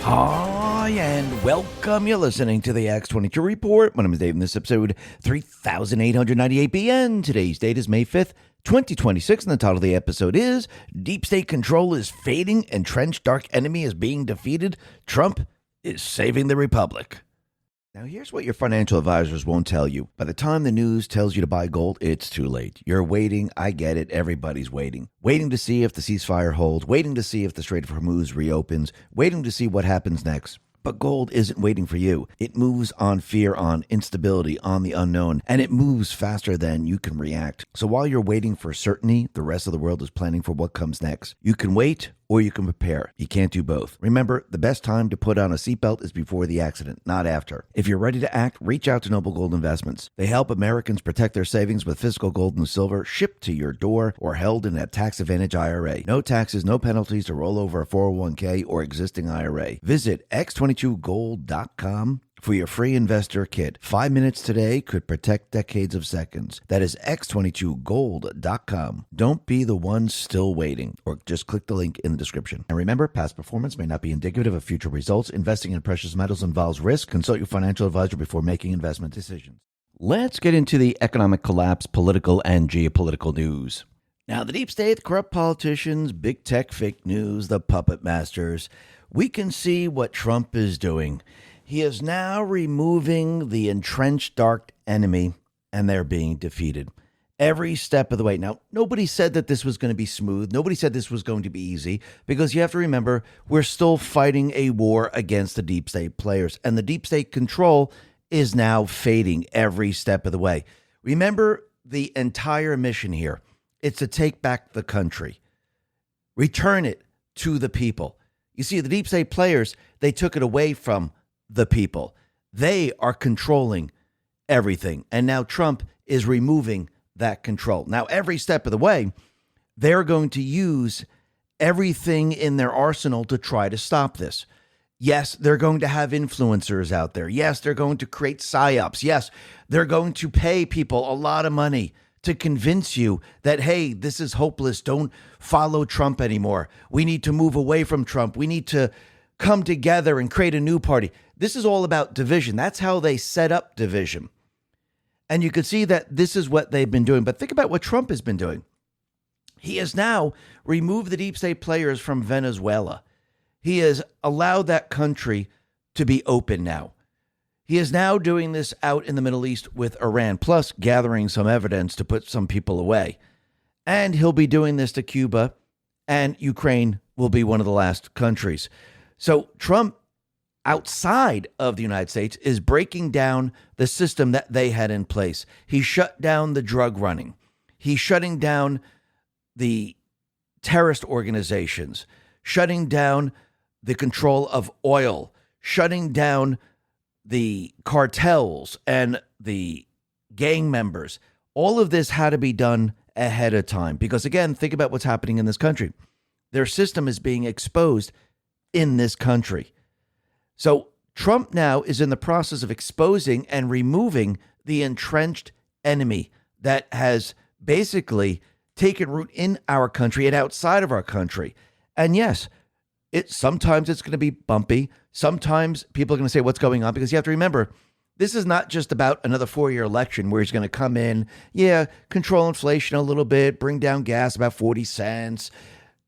Hi, and welcome. You're listening to the X22 Report. My name is Dave, and this episode 3898 BN. Today's date is May 5th, 2026, and the title of the episode is Deep State Control is Fading, Entrenched Dark Enemy is Being Defeated, Trump is Saving the Republic. Now, here's what your financial advisors won't tell you. By the time the news tells you to buy gold, it's too late. You're waiting. I get it. Everybody's waiting. Waiting to see if the ceasefire holds, waiting to see if the Strait of Hormuz reopens, waiting to see what happens next. But gold isn't waiting for you. It moves on fear, on instability, on the unknown, and it moves faster than you can react. So while you're waiting for certainty, the rest of the world is planning for what comes next. You can wait or you can prepare. You can't do both. Remember, the best time to put on a seatbelt is before the accident, not after. If you're ready to act, reach out to Noble Gold Investments. They help Americans protect their savings with physical gold and silver shipped to your door or held in a tax-advantage IRA. No taxes, no penalties to roll over a 401k or existing IRA. Visit X22Gold.com for your free investor kit. 5 minutes today could protect decades of seconds. That is X22Gold.com. Don't be the one still waiting, or just click the link in the description. And remember, past performance may not be indicative of future results. Investing in precious metals involves risk. Consult your financial advisor before making investment decisions. Let's get into the economic collapse, political and geopolitical news. Now, the deep state, the corrupt politicians, big tech fake news, the puppet masters, we can see what Trump is doing. He is now removing the entrenched dark enemy, and they're being defeated every step of the way. Now, nobody said that this was going to be smooth. Nobody said this was going to be easy, because you have to remember, we're still fighting a war against the deep state players, and the deep state control is now fading every step of the way. Remember the entire mission here. It's to take back the country, return it to the people. You see, the deep state players, they took it away from the people. They are controlling everything. And now Trump is removing that control. Now, every step of the way, they're going to use everything in their arsenal to try to stop this. Yes, they're going to have influencers out there. Yes, they're going to create psyops. Yes, they're going to pay people a lot of money to convince you that, hey, this is hopeless. Don't follow Trump anymore. We need to move away from Trump. We need to come together and create a new party. This is all about division. That's how they set up division. And you can see that this is what they've been doing. But think about what Trump has been doing. He has now removed the deep state players from Venezuela. He has allowed that country to be open now. He is now doing this out in the Middle East with Iran, plus gathering some evidence to put some people away. And he'll be doing this to Cuba, and Ukraine will be one of the last countries. So Trump, outside of the United States, is breaking down the system that they had in place. He shut down the drug running. He's shutting down the terrorist organizations, shutting down the control of oil, shutting down the cartels and the gang members. All of this had to be done ahead of time because, again, think about what's happening in this country. Their system is being exposed in this country. So Trump now is in the process of exposing and removing the entrenched enemy that has basically taken root in our country and outside of our country. And yes, sometimes it's going to be bumpy. Sometimes people are going to say, what's going on? Because you have to remember, this is not just about another 4-year election where he's going to come in, control inflation a little bit, bring down gas about 40 cents,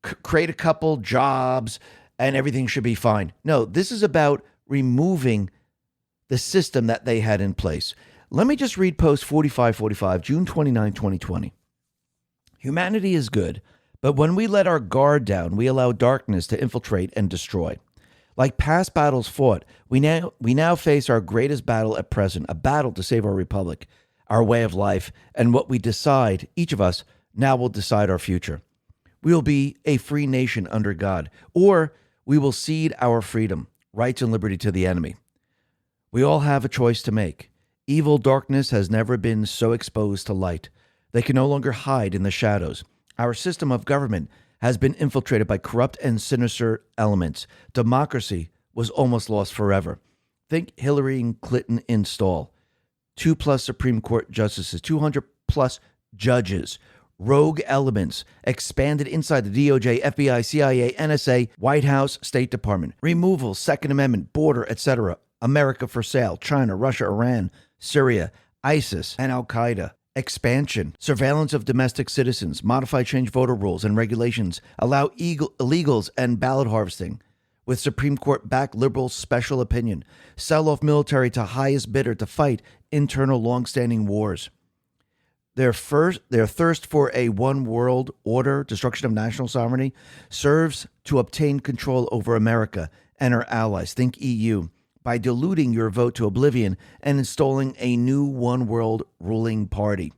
create a couple jobs, and everything should be fine. No, this is about removing the system that they had in place. Let me just read post 4545, June 29, 2020. Humanity is good, but when we let our guard down, we allow darkness to infiltrate and destroy. Like past battles fought, we now face our greatest battle at present, a battle to save our republic, our way of life, and what we decide, each of us, now will decide our future. We will be a free nation under God, or we will cede our freedom, rights, and liberty to the enemy. We all have a choice to make. Evil darkness has never been so exposed to light. They can no longer hide in the shadows. Our system of government has been infiltrated by corrupt and sinister elements. Democracy was almost lost forever. Think Hillary and Clinton install 2+ Supreme Court justices, 200+ judges, rogue elements expanded inside the DOJ, FBI, CIA, NSA, White House, State Department. Removal, Second Amendment, border, etc. America for sale, China, Russia, Iran, Syria, ISIS, and Al-Qaeda. Expansion, surveillance of domestic citizens, modify change voter rules and regulations, allow illegals and ballot harvesting with Supreme Court-backed liberal special opinion, sell off military to highest bidder to fight internal long-standing wars. Their thirst for a one-world order, destruction of national sovereignty, serves to obtain control over America and her allies, think EU, by diluting your vote to oblivion and installing a new one-world ruling party.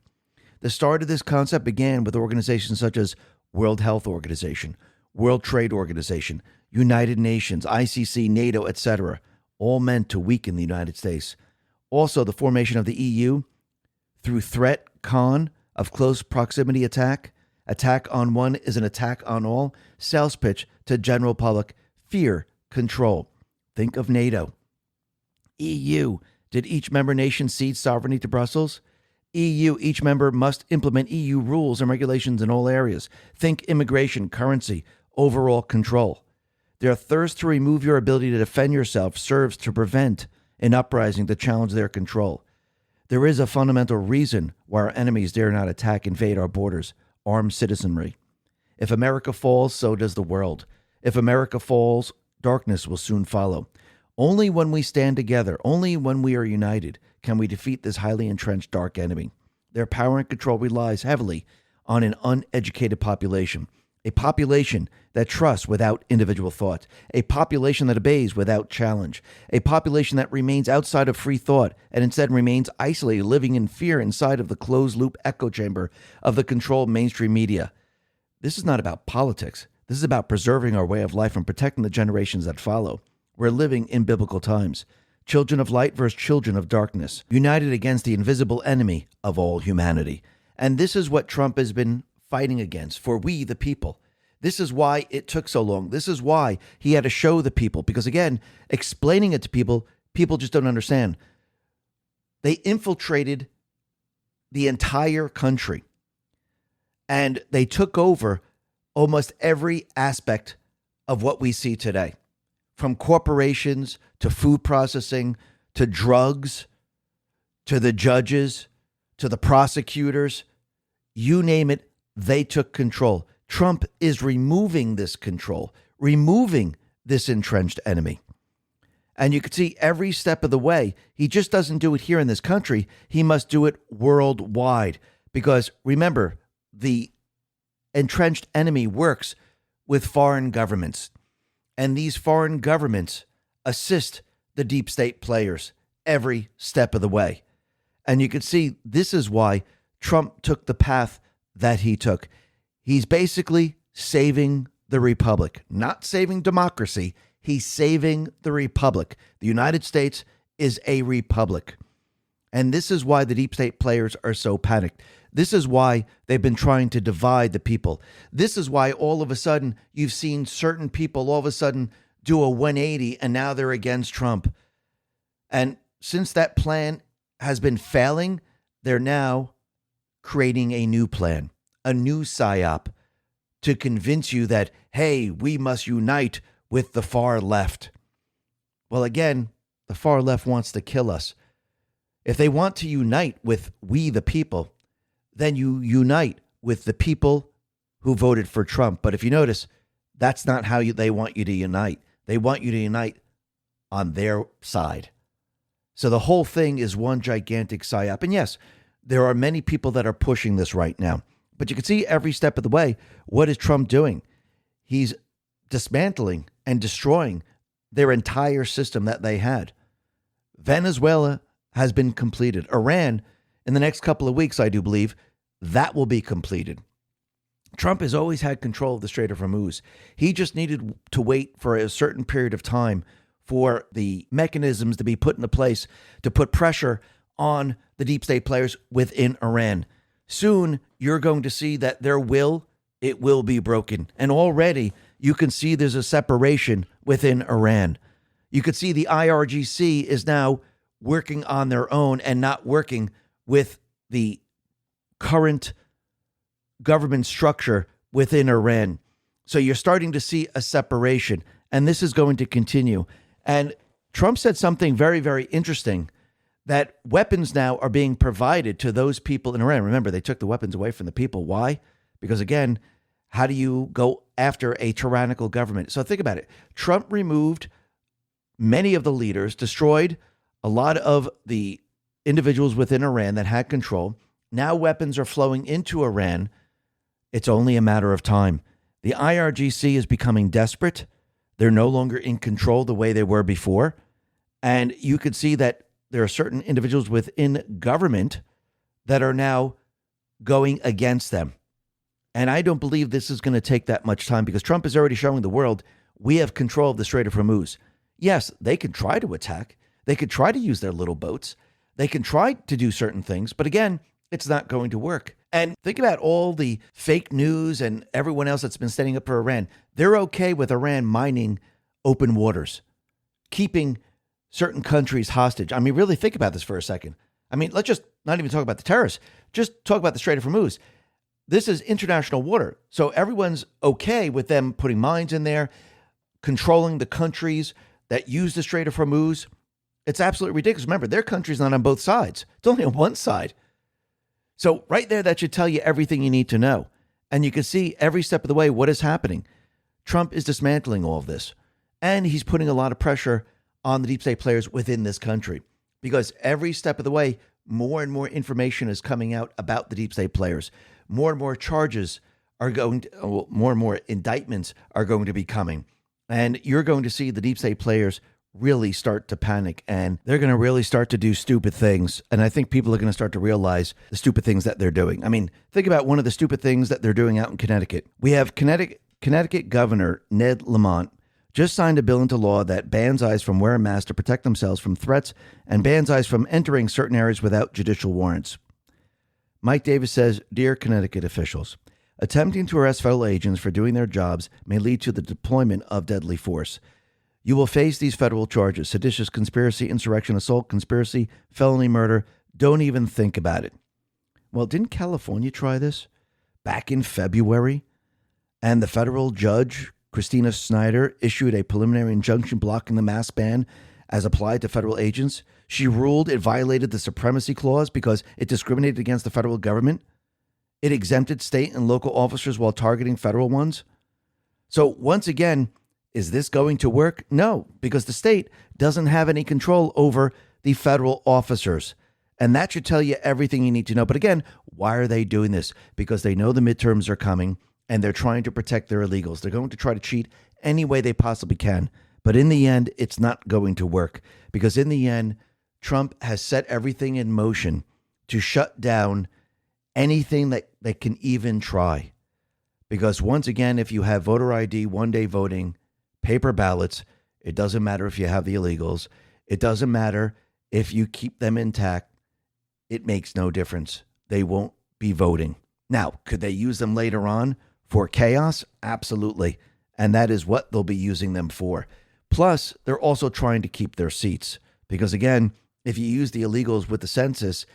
The start of this concept began with organizations such as World Health Organization, World Trade Organization, United Nations, ICC, NATO, etc., all meant to weaken the United States. Also, the formation of the EU through threat con of close proximity attack on one is an attack on all, sales pitch to general public, fear, control. Think of NATO. EU, did each member nation cede sovereignty to Brussels? EU, each member must implement EU rules and regulations in all areas. Think immigration, currency, overall control. Their thirst to remove your ability to defend yourself serves to prevent an uprising to challenge their control. There is a fundamental reason why our enemies dare not invade our borders, armed citizenry. If America falls, so does the world. If America falls, darkness will soon follow. Only when we stand together, only when we are united, can we defeat this highly entrenched dark enemy. Their power and control relies heavily on an uneducated population, a population that trusts without individual thought, a population that obeys without challenge, a population that remains outside of free thought and instead remains isolated, living in fear inside of the closed-loop echo chamber of the controlled mainstream media. This is not about politics. This is about preserving our way of life and protecting the generations that follow. We're living in biblical times. Children of light versus children of darkness, united against the invisible enemy of all humanity. And this is what Trump has been fighting against for we, the people. This is why it took so long. This is why he had to show the people. Because again, explaining it to people, people just don't understand. They infiltrated the entire country. And they took over almost every aspect of what we see today. From corporations to food processing, to drugs, to the judges, to the prosecutors, you name it, they took control. Trump is removing this control, removing this entrenched enemy. And you can see every step of the way, he just doesn't do it here in this country. He must do it worldwide. Because remember, the entrenched enemy works with foreign governments. And these foreign governments assist the deep state players every step of the way. And you can see this is why Trump took the path that he took. He's basically saving the republic, not saving democracy. He's saving the republic. The United States is a republic. And this is why the deep state players are so panicked. This is why they've been trying to divide the people. This is why all of a sudden you've seen certain people all of a sudden do a 180 and now they're against Trump. And since that plan has been failing, they're now creating a new plan, a new psyop to convince you that, hey, we must unite with the far left. Well, again, the far left wants to kill us. If they want to unite with we the people, then you unite with the people who voted for Trump. But if you notice, that's not how they want you to unite. They want you to unite on their side. So the whole thing is one gigantic psyop. And yes, there are many people that are pushing this right now. But you can see every step of the way, what is Trump doing? He's dismantling and destroying their entire system that they had. Venezuela has been completed. Iran, in the next couple of weeks, I do believe, that will be completed. Trump has always had control of the Strait of Hormuz. He just needed to wait for a certain period of time for the mechanisms to be put into place to put pressure on the deep state players within Iran. Soon, you're going to see that it will be broken. And already, you can see there's a separation within Iran. You could see the IRGC is now working on their own and not working with the current government structure within Iran. So you're starting to see a separation, and this is going to continue. And Trump said something very, very interesting, that weapons now are being provided to those people in Iran. Remember, they took the weapons away from the people. Why? Because again, how do you go after a tyrannical government? So think about it. Trump removed many of the leaders, destroyed a lot of the individuals within Iran that had control. Now weapons are flowing into Iran. It's only a matter of time. The IRGC is becoming desperate. They're no longer in control the way they were before. And you could see that there are certain individuals within government that are now going against them. And I don't believe this is going to take that much time, because Trump is already showing the world we have control of the Strait of Hormuz. Yes, they could try to attack. They could try to use their little boats. They can try to do certain things. But again, it's not going to work. And think about all the fake news and everyone else that's been standing up for Iran. They're okay with Iran mining open waters, keeping certain countries hostage. I mean, really think about this for a second. I mean, let's just not even talk about the terrorists. Just talk about the Strait of Hormuz. This is international water. So everyone's okay with them putting mines in there, controlling the countries that use the Strait of Hormuz. It's absolutely ridiculous. Remember, their country's not on both sides. It's only on one side. So right there, that should tell you everything you need to know. And you can see every step of the way what is happening. Trump is dismantling all of this. And he's putting a lot of pressure on the deep state players within this country, because every step of the way, more and more information is coming out about the deep state players. More and more charges are going to, more and more indictments are going to be coming. And you're going to see the deep state players really start to panic, and they're going to really start to do stupid things. And I think people are going to start to realize the stupid things that they're doing. I mean, think about one of the stupid things that they're doing out in Connecticut. We have Connecticut Governor Ned Lamont just signed a bill into law that bans ICE from wearing masks to protect themselves from threats and bans ICE from entering certain areas without judicial warrants. Mike Davis says, "Dear Connecticut officials, attempting to arrest federal agents for doing their jobs may lead to the deployment of deadly force. You will face these federal charges: seditious conspiracy, insurrection, assault, conspiracy, felony murder. Don't even think about it." Well, didn't California try this back in February? And the federal judge, Christina Snyder, issued a preliminary injunction blocking the mask ban as applied to federal agents. She ruled it violated the Supremacy Clause because it discriminated against the federal government. It exempted state and local officers while targeting federal ones. So once again, is this going to work? No, because the state doesn't have any control over the federal officers. And that should tell you everything you need to know. But again, why are they doing this? Because they know the midterms are coming and they're trying to protect their illegals. They're going to try to cheat any way they possibly can. But in the end, it's not going to work, because in the end, Trump has set everything in motion to shut down anything that they can even try. Because once again, if you have voter ID, one-day voting, paper ballots, it doesn't matter if you have the illegals. It doesn't matter if you keep them intact. It makes no difference. They won't be voting. Now, could they use them later on for chaos? Absolutely. And that is what they'll be using them for. Plus, they're also trying to keep their seats. Because again, if you use the illegals with the census,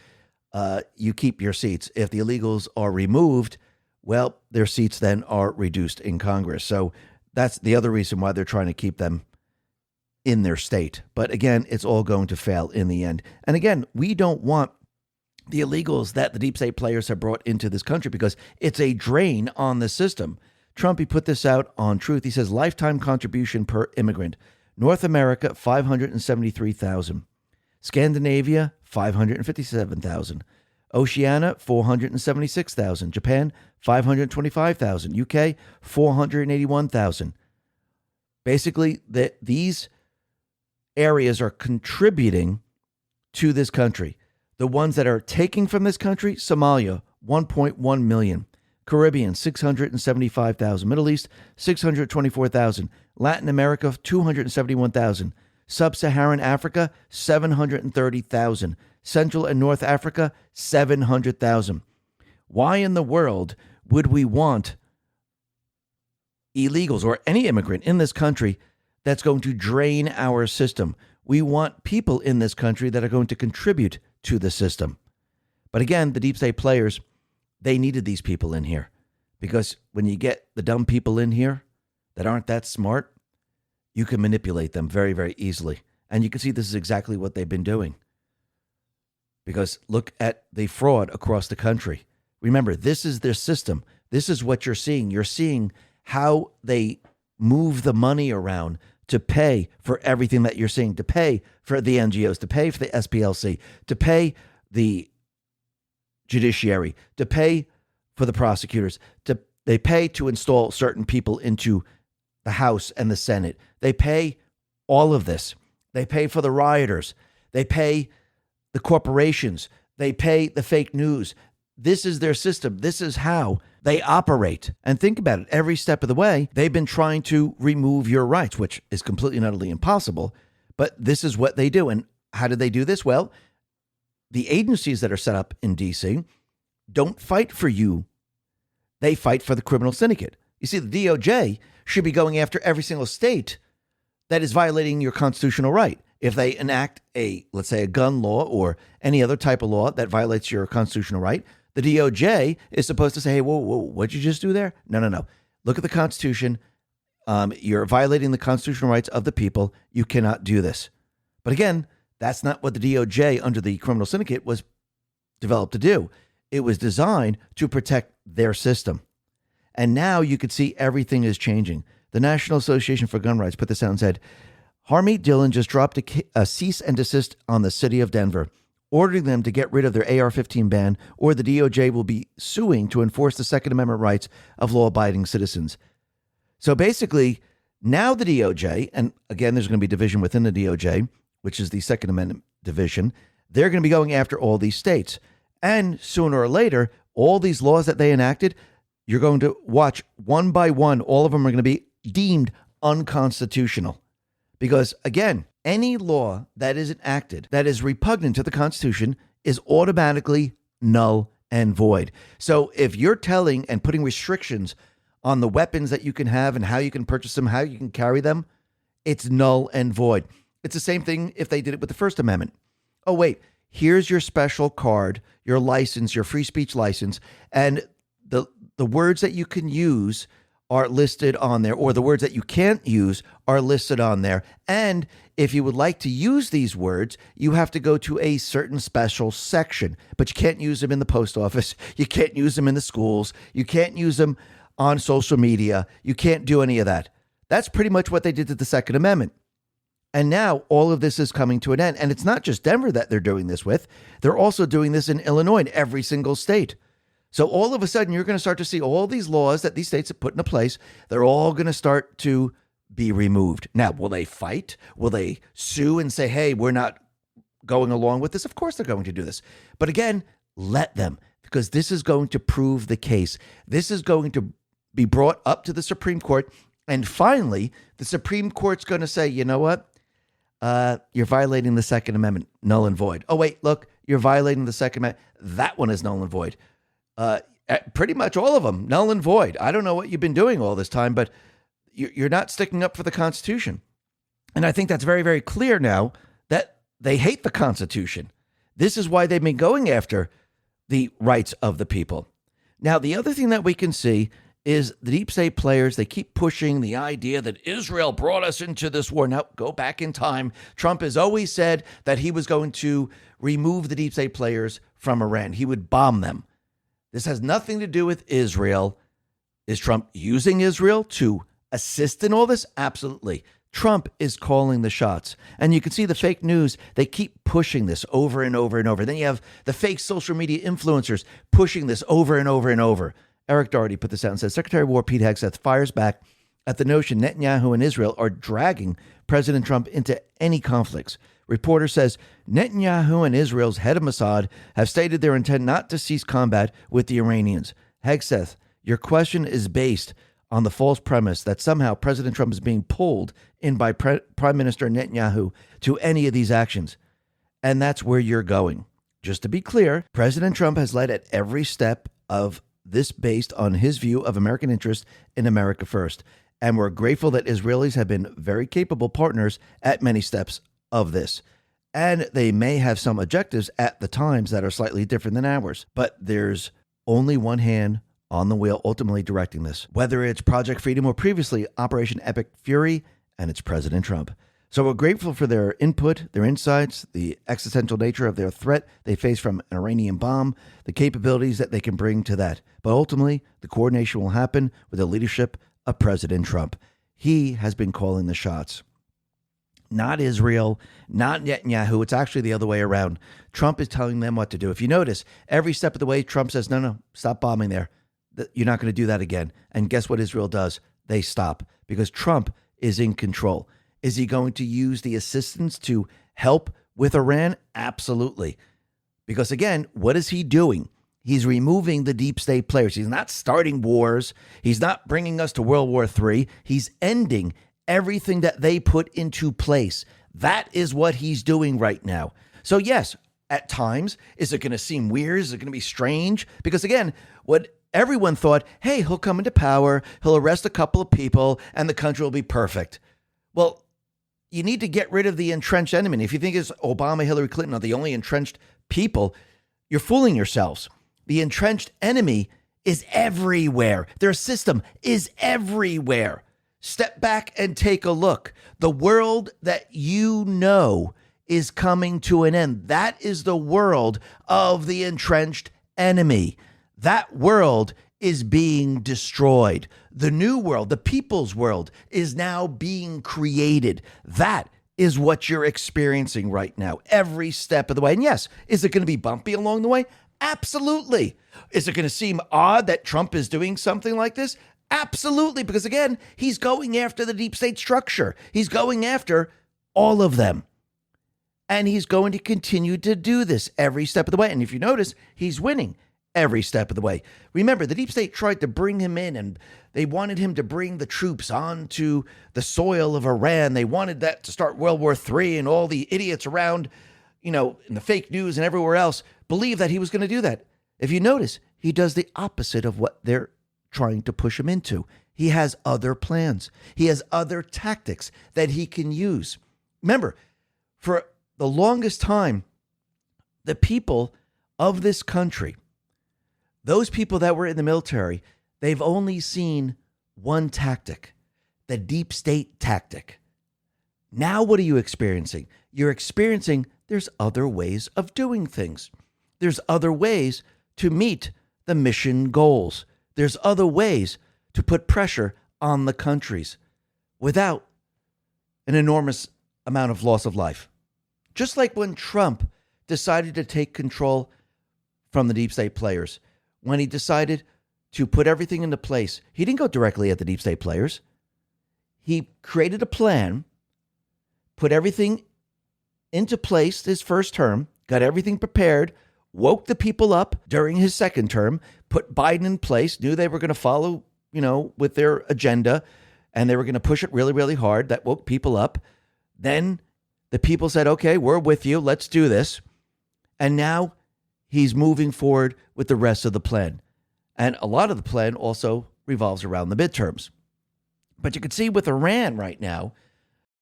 you keep your seats. If the illegals are removed, well, their seats then are reduced in Congress. So that's the other reason why they're trying to keep them in their state. But again, it's all going to fail in the end. And again, we don't want the illegals that the deep state players have brought into this country, because it's a drain on the system. Trump, he put this out on Truth. He says lifetime contribution per immigrant. North America, 573,000. Scandinavia, 557,000. Oceania, 476,000. Japan, 525,000. UK, 481,000. Basically, these areas are contributing to this country. The ones that are taking from this country: Somalia, 1.1 million. Caribbean, 675,000. Middle East, 624,000. Latin America, 271,000. Sub-Saharan Africa, 730,000. Central and North Africa, 700,000. Why in the world would we want illegals or any immigrant in this country that's going to drain our system? We want people in this country that are going to contribute to the system. But again, the deep state players, they needed these people in here. Because when you get the dumb people in here that aren't that smart, you can manipulate them very, very easily. And you can see this is exactly what they've been doing. Because look at the fraud across the country. Remember, this is their system. This is what you're seeing. You're seeing how they move the money around to pay for everything that you're seeing, to pay for the NGOs, to pay for the SPLC, to pay the judiciary, to pay for the prosecutors. They pay to install certain people into the House and the Senate. They pay all of this. They pay for the rioters. They pay the corporations. They pay the fake news. This is their system. This is how they operate. And think about it. Every step of the way, they've been trying to remove your rights, which is completely and utterly impossible. But this is what they do. And how do they do this? Well, the agencies that are set up in D.C. don't fight for you. They fight for the criminal syndicate. You see, the DOJ should be going after every single state that is violating your constitutional right. If they enact let's say a gun law or any other type of law that violates your constitutional right, the DOJ is supposed to say, hey, whoa, what'd you just do there? No. Look at the Constitution. You're violating the constitutional rights of the people. You cannot do this. But again, that's not what the DOJ under the criminal syndicate was developed to do. It was designed to protect their system. And now you can see everything is changing. The National Association for Gun Rights put this out and said, Harmeet Dillon just dropped a cease and desist on the city of Denver, ordering them to get rid of their AR-15 ban, or the DOJ will be suing to enforce the Second Amendment rights of law-abiding citizens. So basically, now the DOJ, and again, there's going to be division within the DOJ, which is the Second Amendment division, they're going to be going after all these states. And sooner or later, all these laws that they enacted, you're going to watch one by one, all of them are going to be deemed unconstitutional. Because, again, any law that is enacted that is repugnant to the Constitution is automatically null and void. So if you're telling and putting restrictions on the weapons that you can have and how you can purchase them, how you can carry them, it's null and void. It's the same thing if they did it with the First Amendment. Oh, wait, here's your special card, your license, your free speech license, and the words that you can use are listed on there, or the words that you can't use are listed on there. And if you would like to use these words, you have to go to a certain special section, but you can't use them in the post office. You can't use them in the schools. You can't use them on social media. You can't do any of that. That's pretty much what they did to the Second Amendment. And now all of this is coming to an end. And it's not just Denver that they're doing this with. They're also doing this in Illinois, in every single state. So all of a sudden, you're going to start to see all these laws that these states have put into place. They're all going to start to be removed. Now, will they fight? Will they sue and say, hey, we're not going along with this? Of course they're going to do this. But again, let them, because this is going to prove the case. This is going to be brought up to the Supreme Court. And finally, the Supreme Court's going to say, you know what? You're violating the Second Amendment, null and void. Oh, wait, look, you're violating the Second Amendment. That one is null and void. Pretty much all of them, null and void. I don't know what you've been doing all this time, but you're not sticking up for the Constitution. And I think that's very, very clear now that they hate the Constitution. This is why they've been going after the rights of the people. Now, the other thing that we can see is the deep state players, they keep pushing the idea that Israel brought us into this war. Now, go back in time. Trump has always said that he was going to remove the deep state players from Iran. He would bomb them. This has nothing to do with Israel. Is Trump using Israel to assist in all this? Absolutely. Trump is calling the shots. And you can see the fake news. They keep pushing this over and over and over. Then you have the fake social media influencers pushing this over and over and over. Eric Doherty put this out and says, Secretary of War Pete Hegseth fires back at the notion Netanyahu and Israel are dragging President Trump into any conflicts. Reporter says Netanyahu and Israel's head of Mossad have stated their intent not to cease combat with the Iranians. Hegseth, your question is based on the false premise that somehow President Trump is being pulled in by Prime Minister Netanyahu to any of these actions. And that's where you're going. Just to be clear, President Trump has led at every step of this based on his view of American interest in America first. And we're grateful that Israelis have been very capable partners at many steps of this. And they may have some objectives at the times that are slightly different than ours. But there's only one hand on the wheel, ultimately directing this, whether it's Project Freedom or previously Operation Epic Fury, and it's President Trump. So we're grateful for their input, their insights, the existential nature of their threat they face from an Iranian bomb, the capabilities that they can bring to that. But ultimately, the coordination will happen with the leadership of President Trump. He has been calling the shots. Not Israel, not Netanyahu. It's actually the other way around. Trump is telling them what to do. If you notice, every step of the way, Trump says, no, stop bombing there. You're not going to do that again. And guess what Israel does? They stop because Trump is in control. Is he going to use the assistance to help with Iran? Absolutely. Because again, what is he doing? He's removing the deep state players. He's not starting wars. He's not bringing us to World War III. He's ending everything that they put into place. That is what he's doing right now. So yes, at times, is it going to seem weird? Is it going to be strange? Because again, what everyone thought, hey, he'll come into power, he'll arrest a couple of people, and the country will be perfect. Well, you need to get rid of the entrenched enemy. If you think it's Obama, Hillary Clinton are the only entrenched people, you're fooling yourselves. The entrenched enemy is everywhere. Their system is everywhere. Step back and take a look. The world that you know is coming to an end. That is the world of the entrenched enemy. That world is being destroyed. The new world, the people's world, is now being created. That is what you're experiencing right now, every step of the way. And yes, is it going to be bumpy along the way? Absolutely. Is it going to seem odd that Trump is doing something like this? Absolutely, because again, he's going after the deep state structure. He's going after all of them. And he's going to continue to do this every step of the way. And if you notice, he's winning every step of the way. Remember, the deep state tried to bring him in, and they wanted him to bring the troops onto the soil of Iran. They wanted that to start World War III, and all the idiots around, in the fake news and everywhere else believed that he was going to do that. If you notice, he does the opposite of what they're trying to push him into. He has other plans. He has other tactics that he can use. Remember, for the longest time, the people of this country, those people that were in the military, they've only seen one tactic, the deep state tactic. Now what are you experiencing? You're experiencing there's other ways of doing things. There's other ways to meet the mission goals. There's other ways to put pressure on the countries without an enormous amount of loss of life. Just like when Trump decided to take control from the deep state players, when he decided to put everything into place, he didn't go directly at the deep state players. He created a plan, put everything into place his first term, got everything prepared, woke the people up during his second term, put Biden in place, knew they were going to follow, with their agenda, and they were going to push it really, really hard. That woke people up. Then the people said, okay, we're with you. Let's do this. And now he's moving forward with the rest of the plan. And a lot of the plan also revolves around the midterms. But you can see with Iran right now,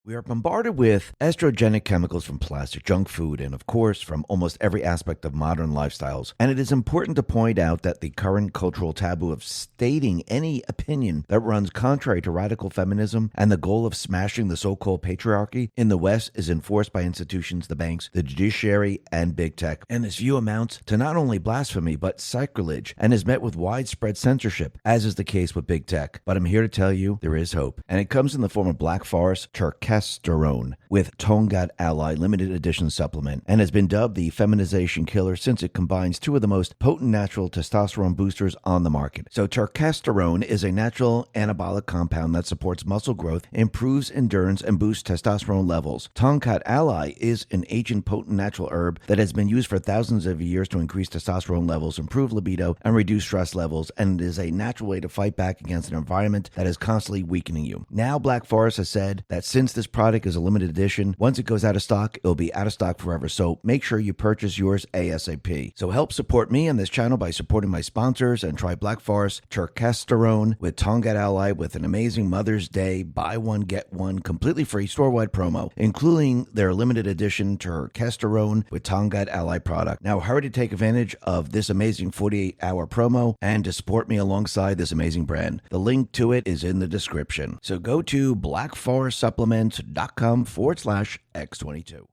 we are bombarded with estrogenic chemicals from plastic, junk food, and of course from almost every aspect of modern lifestyles. And it is important to point out that the current cultural taboo of stating any opinion that runs contrary to radical feminism and the goal of smashing the so-called patriarchy in the West is enforced by institutions, the banks, the judiciary, and big tech. And this view amounts to not only blasphemy, but sacrilege, and is met with widespread censorship, as is the case with big tech. But I'm here to tell you there is hope. And it comes in the form of Black Forest Turkesterone with Tongkat Ally limited edition supplement, and has been dubbed the feminization killer since it combines two of the most potent natural testosterone boosters on the market. So Turkesterone is a natural anabolic compound that supports muscle growth, improves endurance, and boosts testosterone levels. Tongkat Ally is an ancient potent natural herb that has been used for thousands of years to increase testosterone levels, improve libido, and reduce stress levels, and it is a natural way to fight back against an environment that is constantly weakening you. Now Black Forest has said that since this this product is a limited edition. Once it goes out of stock, it'll be out of stock forever. So make sure you purchase yours ASAP. So help support me and this channel by supporting my sponsors and try Black Forest Turkesterone with Tongkat Ally with an amazing Mother's Day buy one get one completely free Storewide promo, including their limited edition Turkesterone with Tongkat Ally product. Now hurry to take advantage of this amazing 48-hour promo and to support me alongside this amazing brand. The link to it is in the description. So go to blackforestsupplements.com/X22.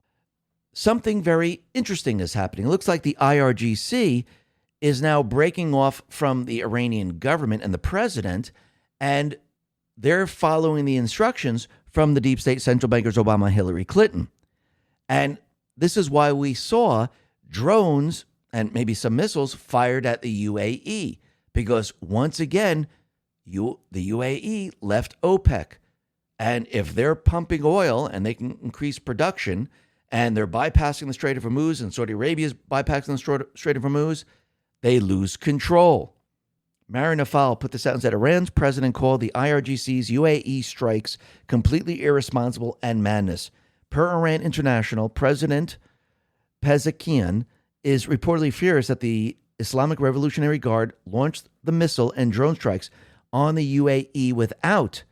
Something very interesting is happening. It looks like the IRGC is now breaking off from the Iranian government and the president, and they're following the instructions from the deep state central bankers Obama and Hillary Clinton. And this is why we saw drones and maybe some missiles fired at the UAE, because once again, the UAE left OPEC. And if they're pumping oil and they can increase production and they're bypassing the Strait of Hormuz and Saudi Arabia is bypassing the Strait of Hormuz, they lose control. Mary Nafal put this out and said, Iran's president called the IRGC's UAE strikes completely irresponsible and madness. Per Iran International, President Pezeshkian is reportedly furious that the Islamic Revolutionary Guard launched the missile and drone strikes on the UAE without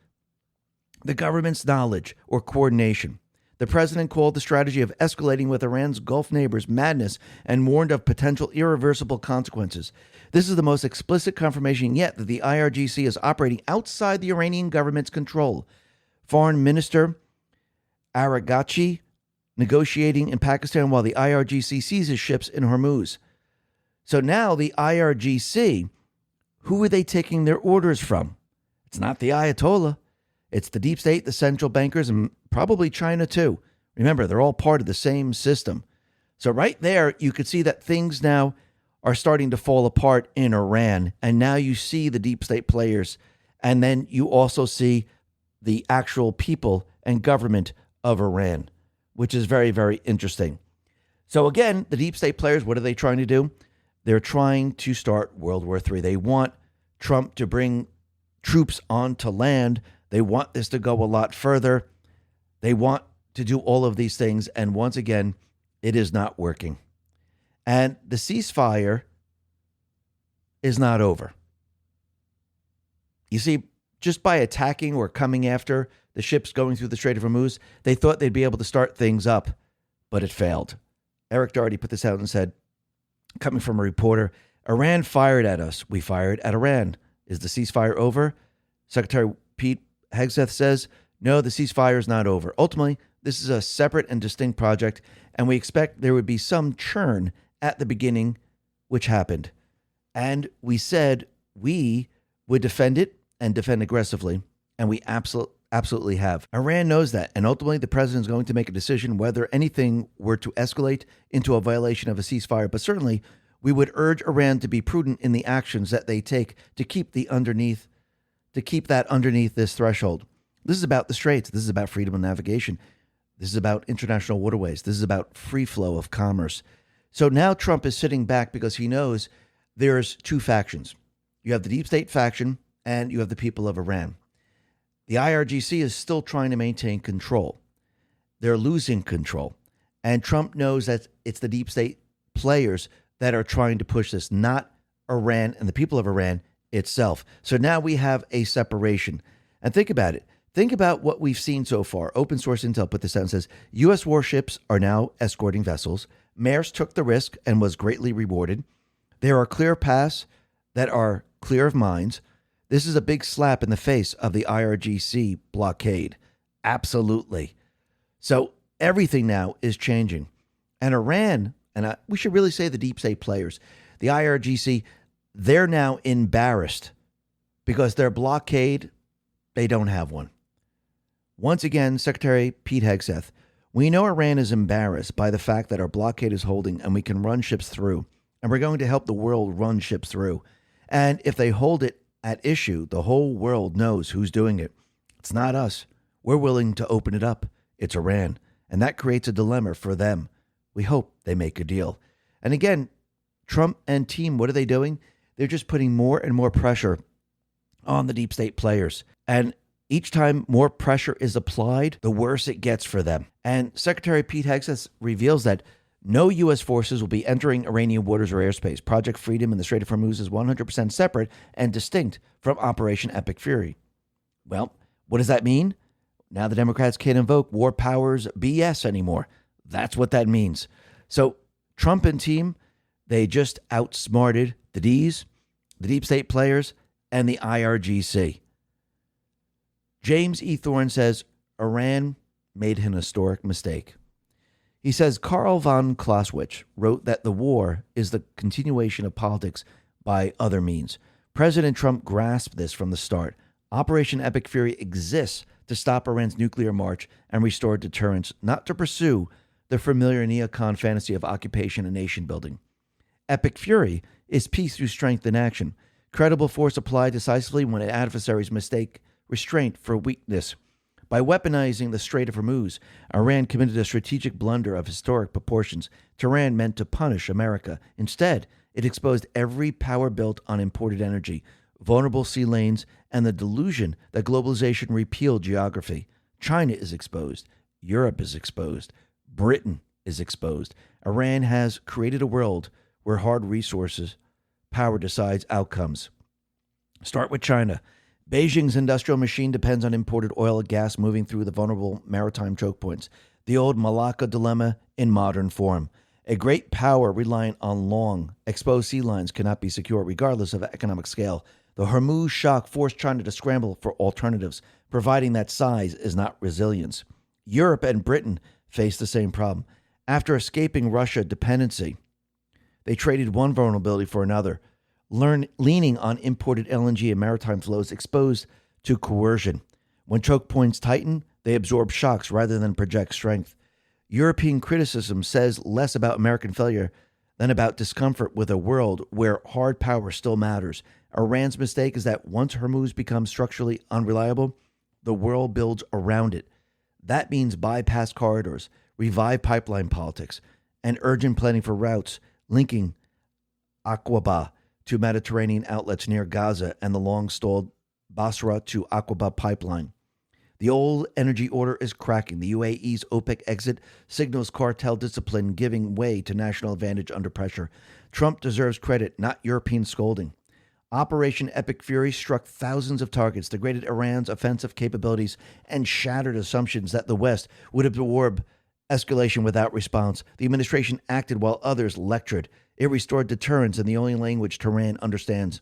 the government's knowledge or coordination. The president called the strategy of escalating with Iran's Gulf neighbors madness and warned of potential irreversible consequences. This is the most explicit confirmation yet that the IRGC is operating outside the Iranian government's control. Foreign Minister Araghchi negotiating in Pakistan while the IRGC seizes ships in Hormuz. So now the IRGC, who are they taking their orders from? It's not the Ayatollah. It's the deep state, the central bankers, and probably China too. Remember, they're all part of the same system. So right there, you could see that things now are starting to fall apart in Iran. And now you see the deep state players. And then you also see the actual people and government of Iran, which is very, very interesting. So again, the deep state players, what are they trying to do? They're trying to start World War III. They want Trump to bring troops onto land. They want this to go a lot further. They want to do all of these things. And once again, it is not working. And the ceasefire is not over. You see, just by attacking or coming after the ships going through the Strait of Hormuz, they thought they'd be able to start things up, but it failed. Eric Doherty put this out and said, coming from a reporter, Iran fired at us. We fired at Iran. Is the ceasefire over? Secretary Pete Hegseth says, no, the ceasefire is not over. Ultimately, this is a separate and distinct project, and we expect there would be some churn at the beginning, which happened. And we said we would defend it and defend aggressively, and we absolutely have. Iran knows that, and ultimately the president is going to make a decision whether anything were to escalate into a violation of a ceasefire. But certainly, we would urge Iran to be prudent in the actions that they take to keep that underneath this threshold. This is about the straits. This is about freedom of navigation. This is about international waterways. This is about free flow of commerce. So now Trump is sitting back because he knows there's two factions. You have the deep state faction and you have the people of Iran. The IRGC is still trying to maintain control. They're losing control. And Trump knows that it's the deep state players that are trying to push this, not Iran and the people of Iran itself. So now we have a separation. And think about it. Think about what we've seen so far. Open source intel put this out and says, U.S. warships are now escorting vessels. Maersk took the risk and was greatly rewarded. There are clear paths that are clear of mines. This is a big slap in the face of the IRGC blockade. Absolutely. So everything now is changing. And Iran, and we should really say the deep state players, the IRGC, they're now embarrassed because their blockade, they don't have one. Once again, Secretary Pete Hegseth, we know Iran is embarrassed by the fact that our blockade is holding and we can run ships through, and we're going to help the world run ships through. And if they hold it at issue, the whole world knows who's doing it. It's not us. We're willing to open it up. It's Iran. And that creates a dilemma for them. We hope they make a deal. And again, Trump and team, what are they doing? They're just putting more and more pressure on the deep state players. And Each time more pressure is applied, the worse it gets for them. And Secretary Pete Hegseth reveals that no U.S. forces will be entering Iranian waters or airspace. Project Freedom in the Strait of Hormuz is 100% separate and distinct from Operation Epic Fury. Well, what does that mean? Now the Democrats can't invoke war powers BS anymore. That's what that means. So Trump and team, they just outsmarted the Ds, the deep state players, and the IRGC. James E. Thorne says Iran made an historic mistake. He says Karl von Clausewitz wrote that the war is the continuation of politics by other means. President Trump grasped this from the start. Operation Epic Fury exists to stop Iran's nuclear march and restore deterrence, not to pursue the familiar neocon fantasy of occupation and nation building. Epic Fury is peace through strength in action. Credible force applied decisively when an adversary's mistake restraint for weakness. By weaponizing the Strait of Hormuz, Iran committed a strategic blunder of historic proportions. Tehran meant to punish America. Instead, it exposed every power built on imported energy, vulnerable sea lanes, and the delusion that globalization repealed geography. China is exposed. Europe is exposed. Britain is exposed. Iran has created a world where hard resources power decides outcomes. Start with China. Beijing's industrial machine depends on imported oil and gas moving through the vulnerable maritime choke points. The old Malacca dilemma in modern form. A great power reliant on long, exposed sea lines cannot be secure regardless of economic scale. The Hormuz shock forced China to scramble for alternatives, providing that size is not resilience. Europe and Britain face the same problem. After escaping Russia dependency, they traded one vulnerability for another, leaning on imported LNG and maritime flows exposed to coercion. When choke points tighten, they absorb shocks rather than project strength. European criticism says less about American failure than about discomfort with a world where hard power still matters. Iran's mistake is that once Hormuz becomes structurally unreliable, the world builds around it. That means bypass corridors, revive pipeline politics, and urgent planning for routes linking Aqaba to Mediterranean outlets near Gaza and the long-stalled Basra to Aqaba pipeline. The old energy order is cracking. The UAE's OPEC exit signals cartel discipline giving way to national advantage under pressure. Trump deserves credit, not European scolding. Operation Epic Fury struck thousands of targets, degraded Iran's offensive capabilities, and shattered assumptions that the West would absorb escalation without response. The administration acted while others lectured. It restored deterrence in the only language Tehran understands.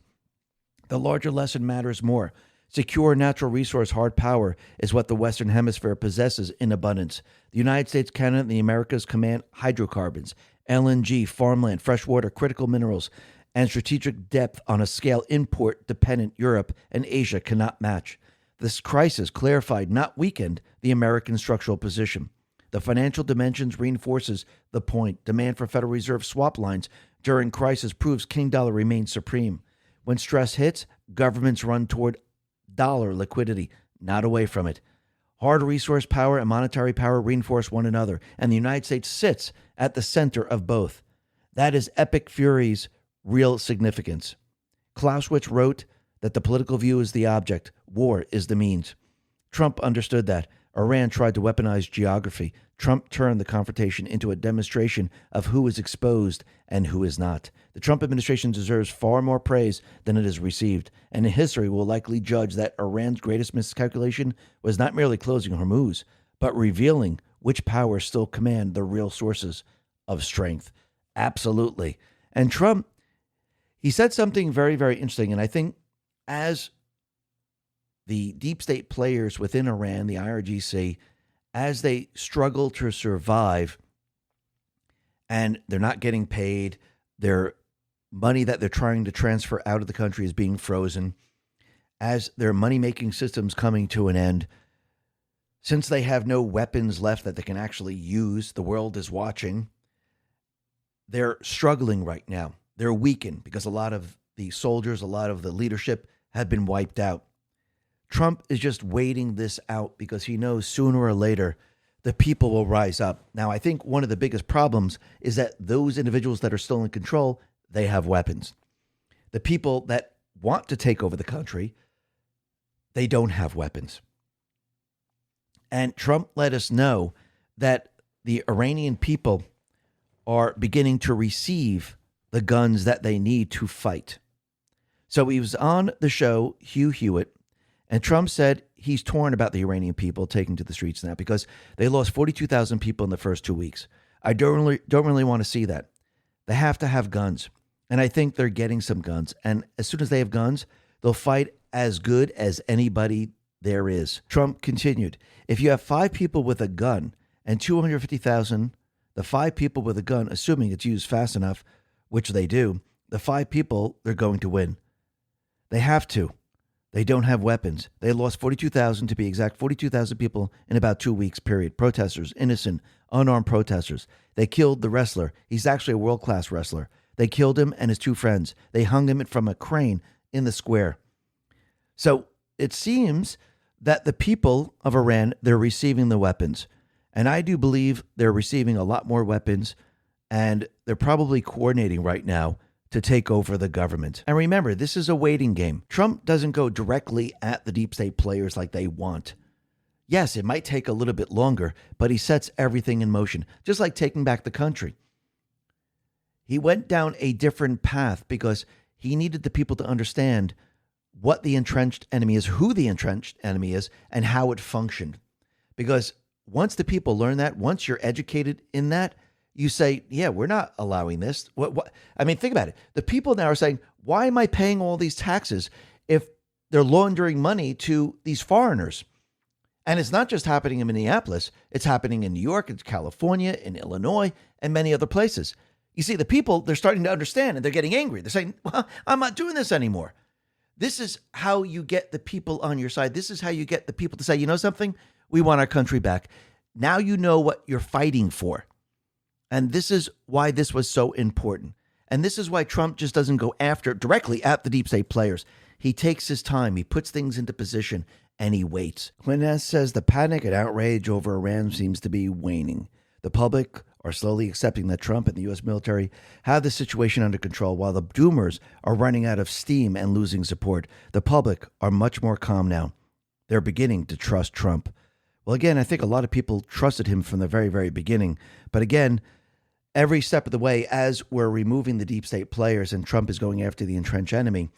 The larger lesson matters more. Secure natural resource hard power is what the Western Hemisphere possesses in abundance. The United States, Canada, and the Americas command hydrocarbons, LNG, farmland, freshwater, critical minerals, and strategic depth on a scale import-dependent Europe and Asia cannot match. This crisis clarified, not weakened, the American structural position. The financial dimensions reinforces the point. Demand for Federal Reserve swap lines during crisis proves king dollar remains supreme. When stress hits, governments run toward dollar liquidity, not away from it. Hard resource power and monetary power reinforce one another, and the United States sits at the center of both. That is Epic Fury's real significance. Clausewitz wrote that the political view is the object, war is the means. Trump understood that. Iran tried to weaponize geography. Trump turned the confrontation into a demonstration of who is exposed and who is not. The Trump administration deserves far more praise than it has received, and history will likely judge that Iran's greatest miscalculation was not merely closing Hormuz, but revealing which powers still command the real sources of strength. Absolutely. And Trump, he said something very, very interesting, and I think as the deep state players within Iran, the IRGC, as they struggle to survive and they're not getting paid, their money that they're trying to transfer out of the country is being frozen, as their money-making system's coming to an end, since they have no weapons left that they can actually use, the world is watching, they're struggling right now. They're weakened because a lot of the soldiers, a lot of the leadership have been wiped out. Trump is just waiting this out because he knows sooner or later the people will rise up. Now, I think one of the biggest problems is that those individuals that are still in control, they have weapons. The people that want to take over the country, they don't have weapons. And Trump let us know that the Iranian people are beginning to receive the guns that they need to fight. So he was on the show, Hugh Hewitt, and Trump said he's torn about the Iranian people taking to the streets now because they lost 42,000 people in the first 2 weeks. I don't really want to see that. They have to have guns. And I think they're getting some guns. And as soon as they have guns, they'll fight as good as anybody there is. Trump continued, if you have 5 people with a gun and 250,000, the 5 people with a gun, assuming it's used fast enough, which they do, the 5 people, they're going to win. They have to. They don't have weapons. They lost 42,000, to be exact, 42,000 people in about 2 weeks, period. Protesters, innocent, unarmed protesters. They killed the wrestler. He's actually a world-class wrestler. They killed him and his 2 friends. They hung him from a crane in the square. So it seems that the people of Iran, they're receiving the weapons. And I do believe they're receiving a lot more weapons, and they're probably coordinating right now to take over the government. And remember, this is a waiting game. Trump doesn't go directly at the deep state players like they want. Yes, it might take a little bit longer, but he sets everything in motion, just like taking back the country. He went down a different path because he needed the people to understand what the entrenched enemy is, who the entrenched enemy is, and how it functioned. Because once the people learn that, once you're educated in that, you say, yeah, we're not allowing this. What? I mean, think about it. The people now are saying, why am I paying all these taxes if they're laundering money to these foreigners? And it's not just happening in Minneapolis. It's happening in New York, it's California, in Illinois, and many other places. You see, the people, they're starting to understand, and they're getting angry. They're saying, well, I'm not doing this anymore. This is how you get the people on your side. This is how you get the people to say, you know something? We want our country back. Now you know what you're fighting for. And this is why this was so important. And this is why Trump just doesn't go directly at the deep state players. He takes his time. He puts things into position and he waits. Quinnes says the panic and outrage over Iran seems to be waning. The public are slowly accepting that Trump and the U.S. military have the situation under control while the doomers are running out of steam and losing support. The public are much more calm now. They're beginning to trust Trump. Well, again, I think a lot of people trusted him from the very, very beginning. But again, every step of the way, as we're removing the deep state players and Trump is going after the entrenched enemy,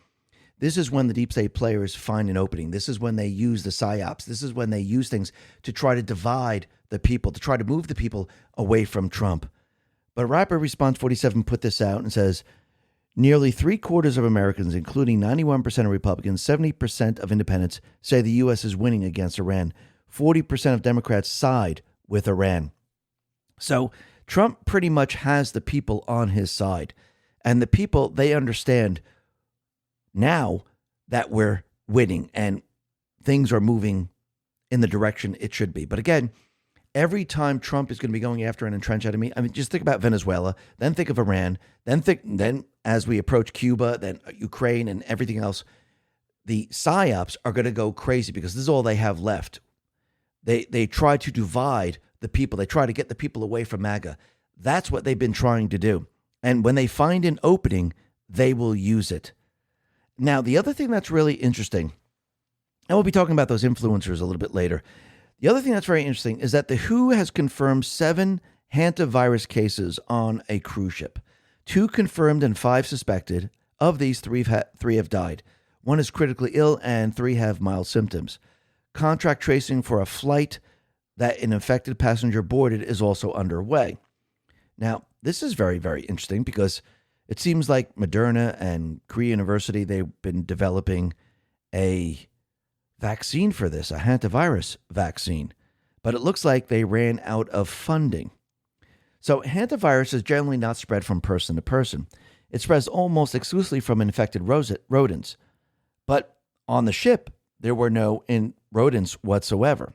this is when the deep state players find an opening. This is when they use the psyops. This is when they use things to try to divide the people, to try to move the people away from Trump. But Rapid Response 47 put this out and says, nearly 3/4 of Americans, including 91% of Republicans, 70% of independents, say the U.S. is winning against Iran. 40% of Democrats side with Iran. So Trump pretty much has the people on his side. And the people, they understand now that we're winning and things are moving in the direction it should be. But again, every time Trump is going to be going after an entrenched enemy, I mean, just think about Venezuela, then think of Iran, then as we approach Cuba, then Ukraine and everything else, the psyops are going to go crazy because this is all they have left. They try to divide the people. They try to get the people away from MAGA. That's what they've been trying to do. And when they find an opening, they will use it. Now, the other thing that's really interesting, and we'll be talking about those influencers a little bit later. The other thing that's very interesting is that the WHO has confirmed 7 hantavirus cases on a cruise ship. 2 confirmed and 5 suspected. Of these, 3 have died. 1 is critically ill and 3 have mild symptoms. Contract tracing for a flight that an infected passenger boarded is also underway. Now, this is very, very interesting because it seems like Moderna and Korea University, they've been developing a vaccine for this, a hantavirus vaccine. But it looks like they ran out of funding. So hantavirus is generally not spread from person to person. It spreads almost exclusively from infected rodents. But on the ship, there were no rodents whatsoever.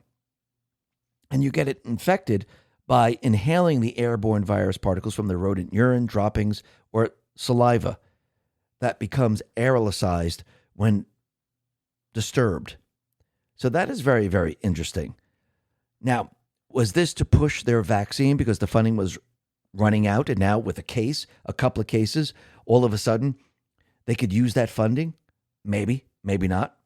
And you get it infected by inhaling the airborne virus particles from the rodent urine, droppings, or saliva that becomes aerosolized when disturbed. So that is very, very interesting. Now, was this to push their vaccine because the funding was running out, and now with a couple of cases, all of a sudden they could use that funding? Maybe, maybe not.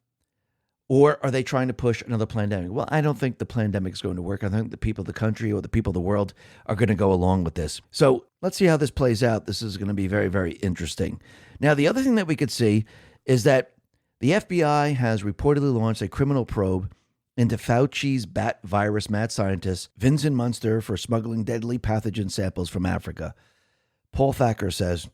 Or are they trying to push another pandemic? Well, I don't think the pandemic is going to work. I think the people of the country or the people of the world are going to go along with this. So let's see how this plays out. This is going to be very, very interesting. Now, the other thing that we could see is that the FBI has reportedly launched a criminal probe into Fauci's bat virus mad scientist Vincent Munster for smuggling deadly pathogen samples from Africa. Paul Thacker says,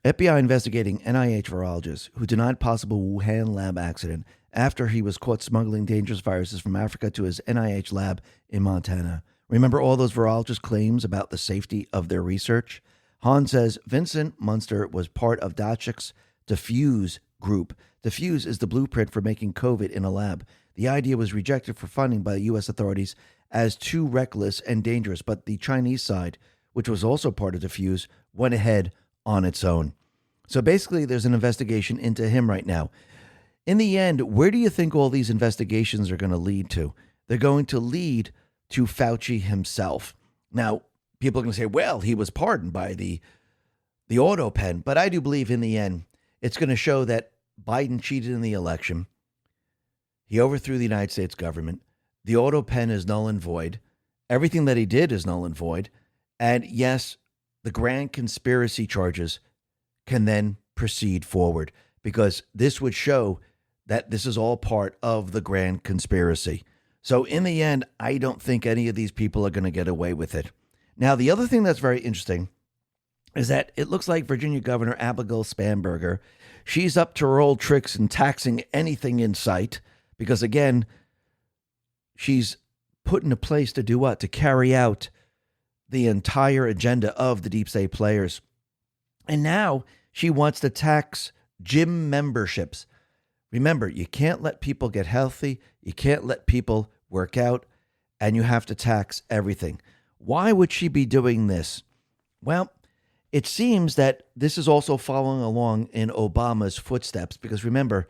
FBI investigating NIH virologist who denied possible Wuhan lab accident after he was caught smuggling dangerous viruses from Africa to his NIH lab in Montana. Remember all those virologist claims about the safety of their research? Hahn says Vincent Munster was part of Daszak's Diffuse group. Diffuse is the blueprint for making COVID in a lab. The idea was rejected for funding by the U.S. authorities as too reckless and dangerous, but the Chinese side, which was also part of Diffuse, went ahead on its own. So basically, there's an investigation into him right now. In the end, where do you think all these investigations are going to lead to? They're going to lead to Fauci himself. Now, people are going to say, well, he was pardoned by the auto pen, but I do believe in the end, it's going to show that Biden cheated in the election. He overthrew the United States government. The auto pen is null and void. Everything that he did is null and void. And yes, the grand conspiracy charges can then proceed forward because this would show that this is all part of the grand conspiracy. So in the end, I don't think any of these people are going to get away with it. Now, the other thing that's very interesting is that it looks like Virginia Governor Abigail Spanberger, she's up to her old tricks in taxing anything in sight because, again, she's put in a place to do what? To carry out the entire agenda of the deep state players. And now she wants to tax gym memberships. Remember, you can't let people get healthy. You can't let people work out, and you have to tax everything. Why would she be doing this? Well, it seems that this is also following along in Obama's footsteps, because remember,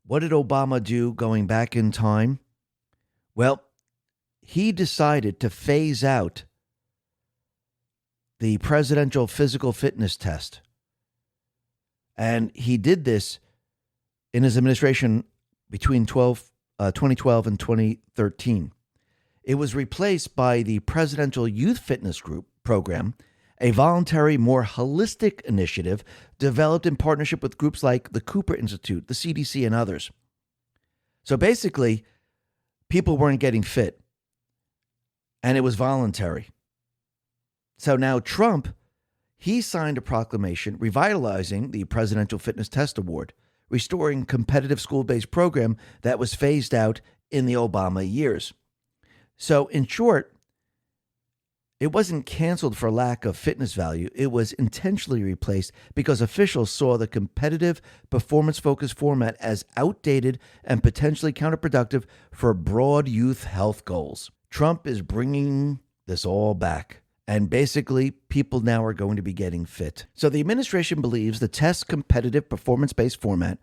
what did Obama do going back in time? Well, he decided to phase out the presidential physical fitness test. And he did this in his administration between 2012 and 2013. It was replaced by the Presidential Youth Fitness Group program, a voluntary, more holistic initiative developed in partnership with groups like the Cooper Institute, the CDC, and others. So basically, people weren't getting fit, and it was voluntary. So now Trump, he signed a proclamation revitalizing the Presidential Fitness Test Award, restoring competitive school-based program that was phased out in the Obama years. So in short, it wasn't canceled for lack of fitness value. It was intentionally replaced because officials saw the competitive, performance-focused format as outdated and potentially counterproductive for broad youth health goals. Trump is bringing this all back. And basically, people now are going to be getting fit. So the administration believes the test's competitive performance-based format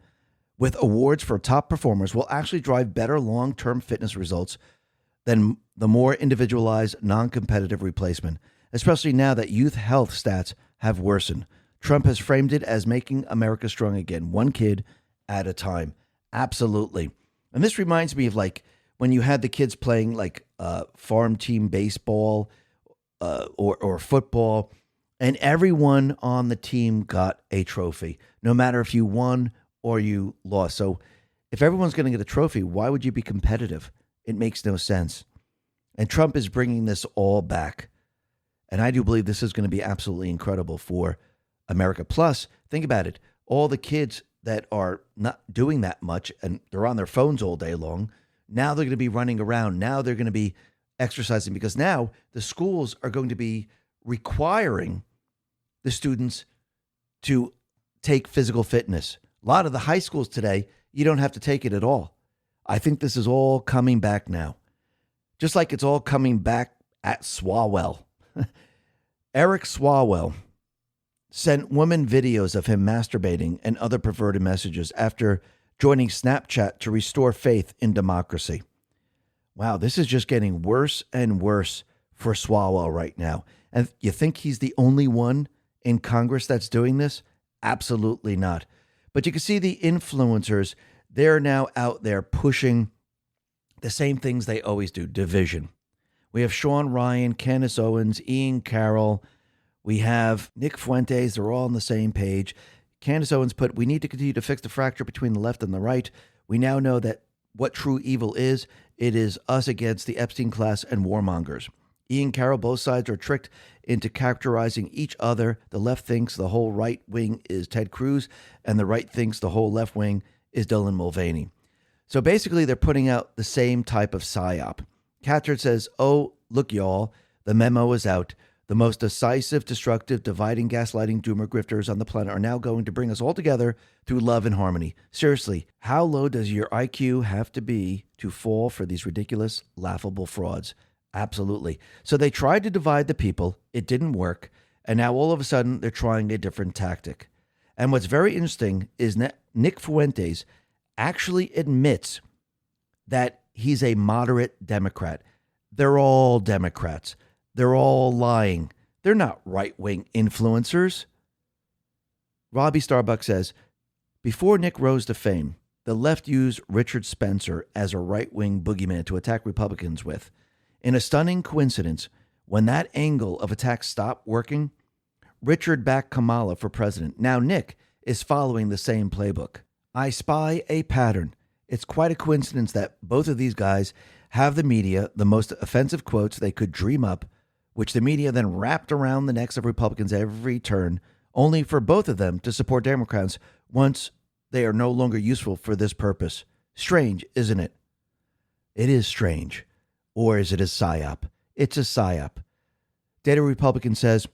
with awards for top performers will actually drive better long-term fitness results than the more individualized, non-competitive replacement, especially now that youth health stats have worsened. Trump has framed it as making America strong again, one kid at a time. Absolutely. And this reminds me of like when you had the kids playing like farm team baseball, or football, and everyone on the team got a trophy, no matter if you won or you lost. So if everyone's going to get a trophy, why would you be competitive? It makes no sense. And Trump is bringing this all back. And I do believe this is going to be absolutely incredible for America. Plus, think about it. All the kids that are not doing that much and they're on their phones all day long, now they're going to be running around. Now they're going to be exercising because now the schools are going to be requiring the students to take physical fitness. A lot of the high schools today, you don't have to take it at all. I think this is all coming back now. Just like it's all coming back at Swalwell. Eric Swalwell sent women videos of him masturbating and other perverted messages after joining Snapchat to restore faith in democracy. Wow, this is just getting worse and worse for Swalwell right now. And you think he's the only one in Congress that's doing this? Absolutely not. But you can see the influencers, They're now out there pushing the same things they always do, division. We have Sean Ryan, Candace Owens, Ian Carroll. We have Nick Fuentes. They're all on the same page. Candace Owens put, we need to continue to fix the fracture between the left and the right. We now know that what true evil is. It is us against the Epstein class and warmongers. Ian Carroll, both sides are tricked into characterizing each other. The left thinks the whole right wing is Ted Cruz, and the right thinks the whole left wing is Dylan Mulvaney. So basically, they're putting out the same type of psyop. Catherine says, oh, look, y'all, the memo is out. The most decisive, destructive, dividing, gaslighting doomer grifters on the planet are now going to bring us all together through love and harmony. Seriously, how low does your IQ have to be to fall for these ridiculous, laughable frauds? Absolutely. So they tried to divide the people. It didn't work. And now all of a sudden, they're trying a different tactic. And what's very interesting is Nick Fuentes actually admits that he's a moderate Democrat. They're all Democrats. They're all lying. They're not right-wing influencers. Robbie Starbuck says, before Nick rose to fame, the left used Richard Spencer as a right-wing boogeyman to attack Republicans with. In a stunning coincidence, when that angle of attack stopped working, Richard backed Kamala for president. Now Nick is following the same playbook. I spy a pattern. It's quite a coincidence that both of these guys have the media, the most offensive quotes they could dream up, which the media then wrapped around the necks of Republicans every turn, only for both of them to support Democrats once they are no longer useful for this purpose. Strange, isn't it? It is strange. Or is it a psyop? It's a psyop. Data Republican says,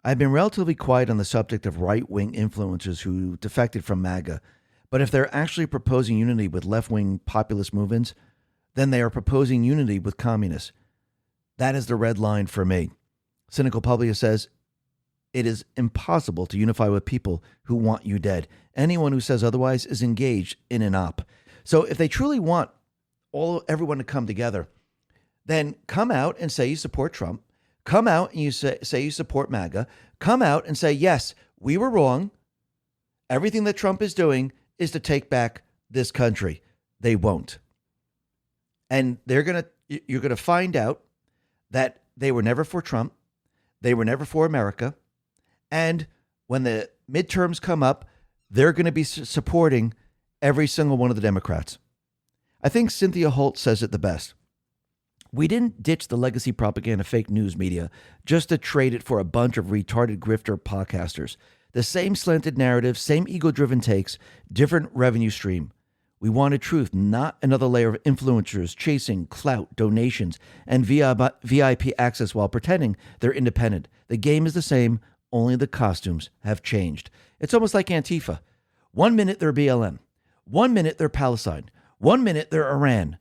I've been relatively quiet on the subject of right-wing influencers who defected from MAGA, but if they're actually proposing unity with left-wing populist movements, then they are proposing unity with communists. That is the red line for me. Cynical Publius says, it is impossible to unify with people who want you dead. Anyone who says otherwise is engaged in an op. So if they truly want everyone to come together, then come out and say you support Trump. Come out and you say you support MAGA. Come out and say, yes, we were wrong. Everything that Trump is doing is to take back this country. They won't. And you're going to find out that they were never for Trump. They were never for America. And when the midterms come up, they're going to be supporting every single one of the Democrats. I think Cynthia Holt says it the best. We didn't ditch the legacy propaganda fake news media just to trade it for a bunch of retarded grifter podcasters. The same slanted narrative, same ego-driven takes, different revenue stream. We wanted truth, not another layer of influencers chasing clout, donations, and VIP access while pretending they're independent. The game is the same, only the costumes have changed. It's almost like Antifa. 1 minute they're BLM. 1 minute they're Palestine. 1 minute they're Iran.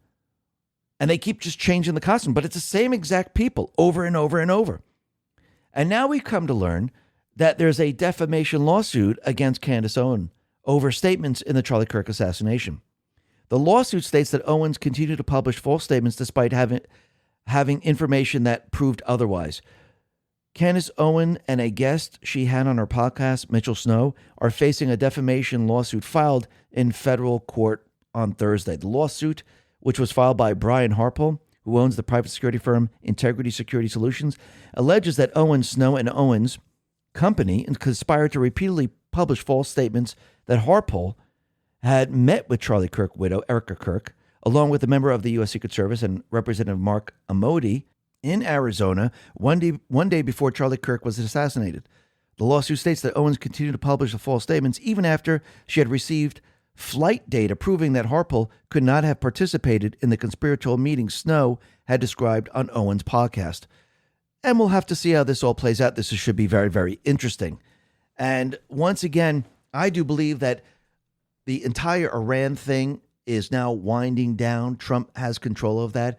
And they keep just changing the costume, but it's the same exact people over and over and over. And now we've come to learn that there's a defamation lawsuit against Candace Owens over statements in the Charlie Kirk assassination. The lawsuit states that Owens continued to publish false statements despite having information that proved otherwise. Candace Owens and a guest she had on her podcast, Mitchell Snow, are facing a defamation lawsuit filed in federal court on Thursday. The lawsuit, which was filed by Brian Harpole, who owns the private security firm Integrity Security Solutions, alleges that Owens, Snow, and Owens' company conspired to repeatedly publish false statements that Harpole had met with Charlie Kirk's widow, Erica Kirk, along with a member of the U.S. Secret Service and Representative Mark Amodei in Arizona one day before Charlie Kirk was assassinated. The lawsuit states that Owens continued to publish the false statements even after she had received flight data proving that Harpole could not have participated in the conspiratorial meeting Snow had described on Owens' podcast. And we'll have to see how this all plays out. This should be very, very interesting. And once again, I do believe that the entire Iran thing is now winding down. Trump has control of that,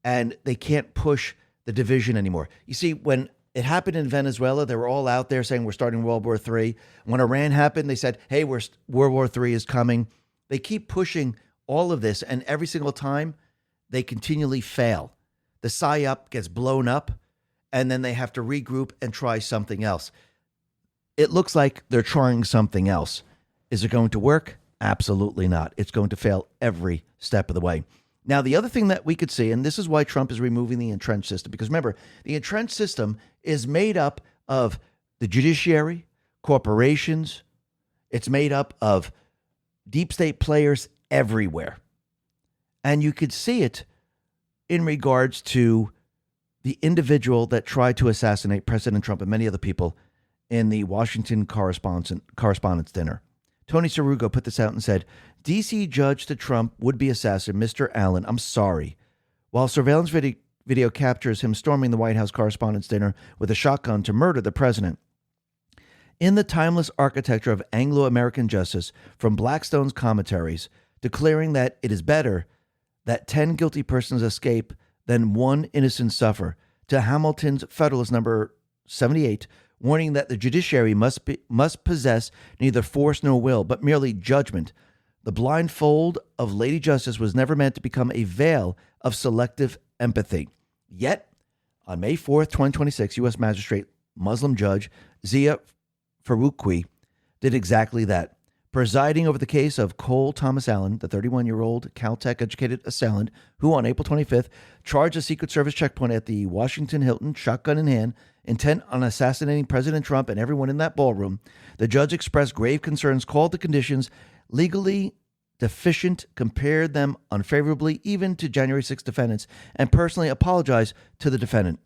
and they can't push the division anymore. You see, when it happened in Venezuela, they were all out there saying we're starting World War III. When Iran happened, they said, hey, World War III is coming. They keep pushing all of this, and every single time, they continually fail. The psyop gets blown up, and then they have to regroup and try something else. It looks like they're trying something else. Is it going to work? Absolutely not. It's going to fail every step of the way. Now, the other thing that we could see, and this is why Trump is removing the entrenched system, because remember, the entrenched system is made up of the judiciary, corporations. It's made up of deep state players everywhere. And you could see it in regards to the individual that tried to assassinate President Trump and many other people in the Washington Correspondents' Dinner. Tony Sarugo put this out and said, D.C. judge to Trump would-be assassin, Mr. Allen, I'm sorry. While surveillance video captures him storming the White House Correspondents' Dinner with a shotgun to murder the president. In the timeless architecture of Anglo-American justice, from Blackstone's commentaries, declaring that it is better that 10 guilty persons escape than one innocent suffer, to Hamilton's Federalist number 78, warning that the judiciary must possess neither force nor will, but merely judgment. The blindfold of Lady Justice was never meant to become a veil of selective empathy. Yet, on May 4th, 2026, U.S. Magistrate Muslim Judge Zia Farouqui did exactly that, presiding over the case of Cole Thomas Allen, the 31-year-old Caltech-educated assailant who on April 25th charged a Secret Service checkpoint at the Washington Hilton, shotgun in hand, intent on assassinating President Trump and everyone in that ballroom. The judge expressed grave concerns, called the conditions legally deficient, compared them unfavorably even to January 6 defendants, and personally apologized to the defendant.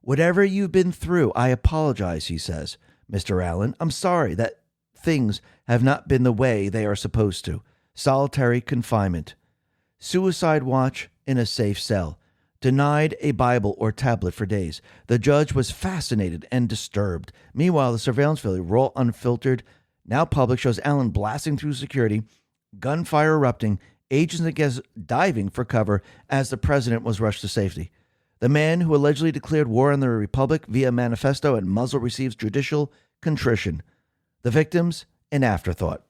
Whatever you've been through, I apologize, he says. Mr. Allen, I'm sorry that things have not been the way they are supposed to. Solitary confinement. Suicide watch in a safe cell. Denied a Bible or tablet for days. The judge was fascinated and disturbed. Meanwhile, the surveillance video, raw, unfiltered, now public, shows Allen blasting through security, gunfire erupting, agents and guests diving for cover as the president was rushed to safety. The man who allegedly declared war on the Republic via manifesto and muzzle receives judicial contrition. The victims, an afterthought.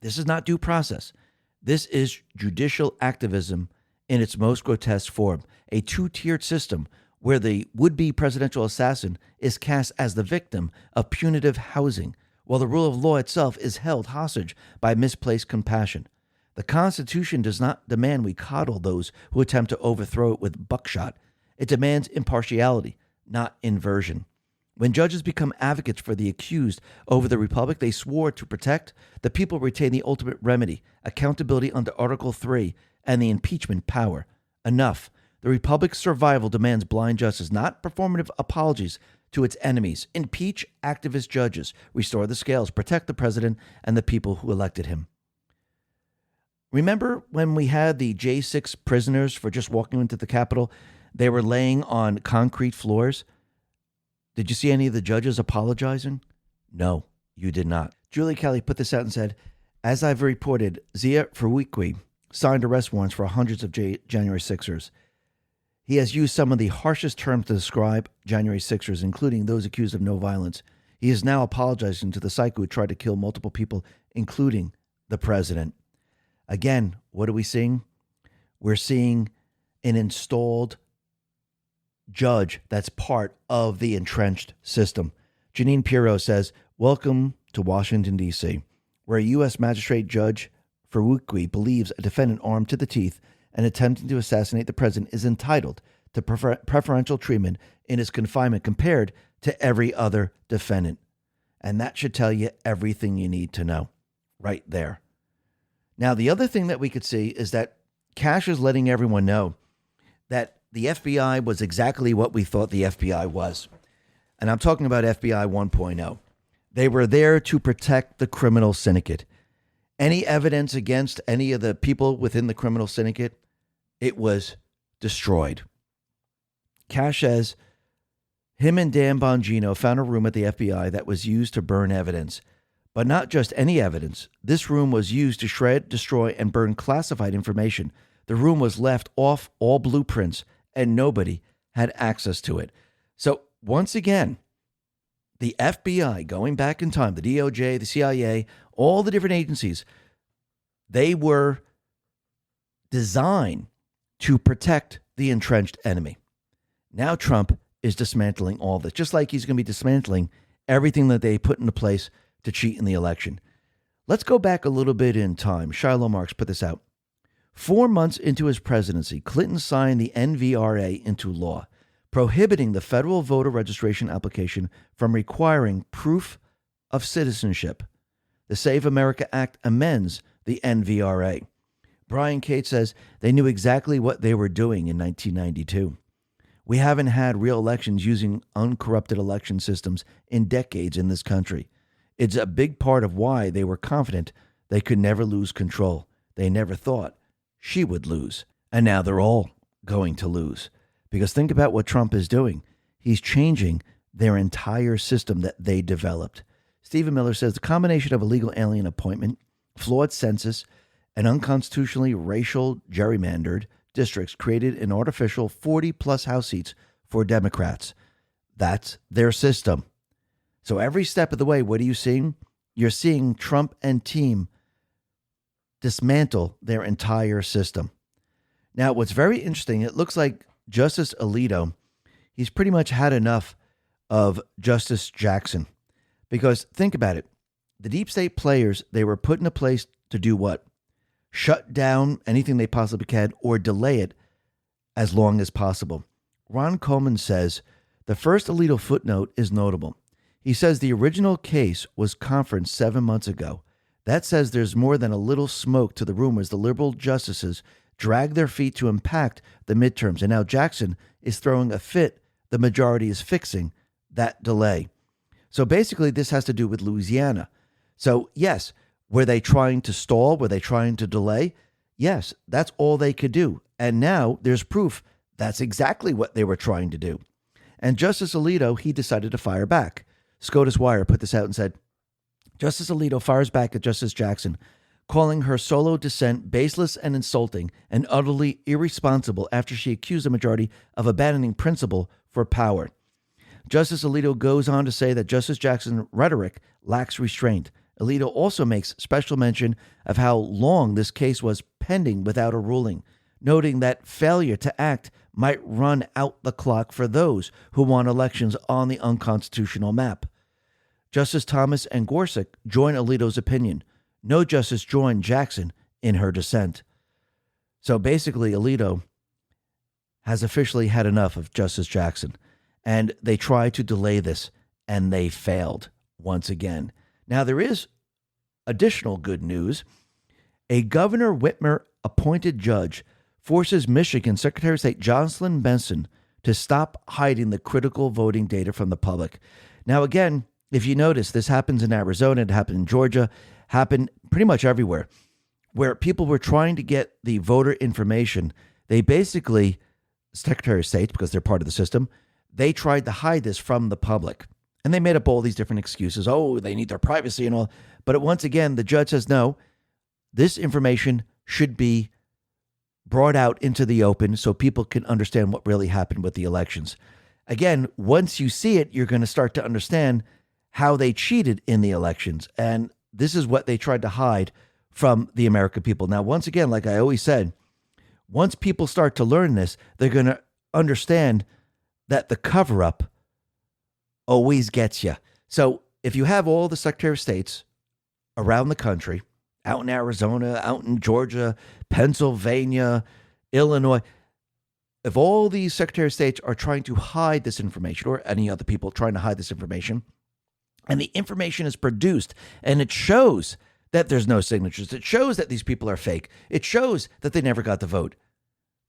This is not due process. This is judicial activism in its most grotesque form, a two-tiered system where the would-be presidential assassin is cast as the victim of punitive housing, while the rule of law itself is held hostage by misplaced compassion. The Constitution does not demand we coddle those who attempt to overthrow it with buckshot. It demands impartiality, not inversion. When judges become advocates for the accused over the Republic they swore to protect, the people retain the ultimate remedy, accountability under Article 3 and the impeachment power. Enough. The Republic's survival demands blind justice, not performative apologies to its enemies. Impeach activist judges, restore the scales, protect the president and the people who elected him. Remember when we had the J6 prisoners for just walking into the Capitol? They were laying on concrete floors. Did you see any of the judges apologizing? No, you did not. Julie Kelly put this out and said, as I've reported, Zia Farouqui signed arrest warrants for hundreds of January 6ers. He has used some of the harshest terms to describe January 6ers, including those accused of no violence. He is now apologizing to the psycho who tried to kill multiple people, including the president. Again, what are we seeing? We're seeing an installed judge that's part of the entrenched system. Janine Pirro says, welcome to Washington, D.C., where a U.S. magistrate judge Farouqui believes a defendant armed to the teeth and attempting to assassinate the president is entitled to preferential treatment in his confinement compared to every other defendant. And that should tell you everything you need to know right there. Now, the other thing that we could see is that Cash is letting everyone know that the FBI was exactly what we thought the FBI was. And I'm talking about FBI 1.0. They were there to protect the criminal syndicate. Any evidence against any of the people within the criminal syndicate, it was destroyed. Cash says him and Dan Bongino found a room at the FBI that was used to burn evidence. But not just any evidence. This room was used to shred, destroy, and burn classified information. The room was left off all blueprints, and nobody had access to it. So, once again, the FBI, going back in time, the DOJ, the CIA, all the different agencies, they were designed to protect the entrenched enemy. Now Trump is dismantling all this, just like he's going to be dismantling everything that they put into place to cheat in the election. Let's go back a little bit in time. Shiloh Marks put this out. 4 months into his presidency, Clinton signed the NVRA into law, prohibiting the federal voter registration application from requiring proof of citizenship. The Save America Act amends the NVRA. Brian Cates says they knew exactly what they were doing in 1992. We haven't had real elections using uncorrupted election systems in decades in this country. It's a big part of why they were confident they could never lose control. They never thought she would lose. And now they're all going to lose. Because think about what Trump is doing. He's changing their entire system that they developed. Stephen Miller says the combination of illegal alien appointment, flawed census, and unconstitutionally racial gerrymandered districts created an artificial 40-plus House seats for Democrats. That's their system. So every step of the way, what are you seeing? You're seeing Trump and team dismantle their entire system. Now, what's very interesting, it looks like Justice Alito, he's pretty much had enough of Justice Jackson. Because think about it. The deep state players, they were put in a place to do what? Shut down anything they possibly can or delay it as long as possible. Ron Coleman says the first Alito footnote is notable. He says the original case was conferenced 7 months ago. That says there's more than a little smoke to the rumors the liberal justices drag their feet to impact the midterms. And now Jackson is throwing a fit. The majority is fixing that delay. So basically, this has to do with Louisiana. So yes, were they trying to stall? Were they trying to delay? Yes, that's all they could do. And now there's proof that's exactly what they were trying to do. And Justice Alito, he decided to fire back. SCOTUS Wire put this out and said, Justice Alito fires back at Justice Jackson, calling her solo dissent baseless and insulting and utterly irresponsible after she accused the majority of abandoning principle for power. Justice Alito goes on to say that Justice Jackson's rhetoric lacks restraint. Alito also makes special mention of how long this case was pending without a ruling, noting that failure to act might run out the clock for those who want elections on the unconstitutional map. Justice Thomas and Gorsuch join Alito's opinion. No justice joined Jackson in her dissent. So basically, Alito has officially had enough of Justice Jackson, and they tried to delay this, and they failed once again. Now, there is additional good news. A Governor Whitmer-appointed judge forces Michigan Secretary of State Jocelyn Benson to stop hiding the critical voting data from the public. Now, again, if you notice, this happens in Arizona, it happened in Georgia, happened pretty much everywhere, where people were trying to get the voter information. They basically, Secretary of State, because they're part of the system, they tried to hide this from the public. And they made up all these different excuses. Oh, they need their privacy and all. But once again, the judge says, no, this information should be brought out into the open so people can understand what really happened with the elections. Again, once you see it, you're going to start to understand how they cheated in the elections. And this is what they tried to hide from the American people. Now, once again, like I always said, once people start to learn this, they're going to understand that the cover-up always gets you. So if you have all the Secretary of States around the country, out in Arizona, out in Georgia, Pennsylvania, Illinois, if all these Secretary of States are trying to hide this information, or any other people trying to hide this information, and the information is produced, and it shows that there's no signatures, it shows that these people are fake, it shows that they never got the vote,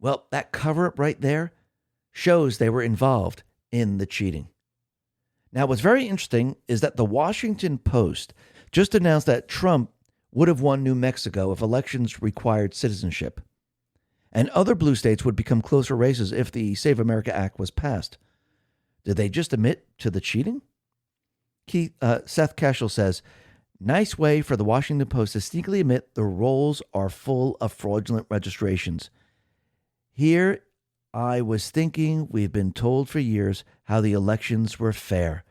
well, that cover-up right there shows they were involved in the cheating. Now, what's very interesting is that the Washington Post just announced that Trump would have won New Mexico if elections required citizenship, and other blue states would become closer races if the Save America Act was passed. Did they just admit to the cheating? Seth Cashel says, nice way for the Washington Post to sneakily admit the rolls are full of fraudulent registrations. Here I was thinking we've been told for years how the elections were fair.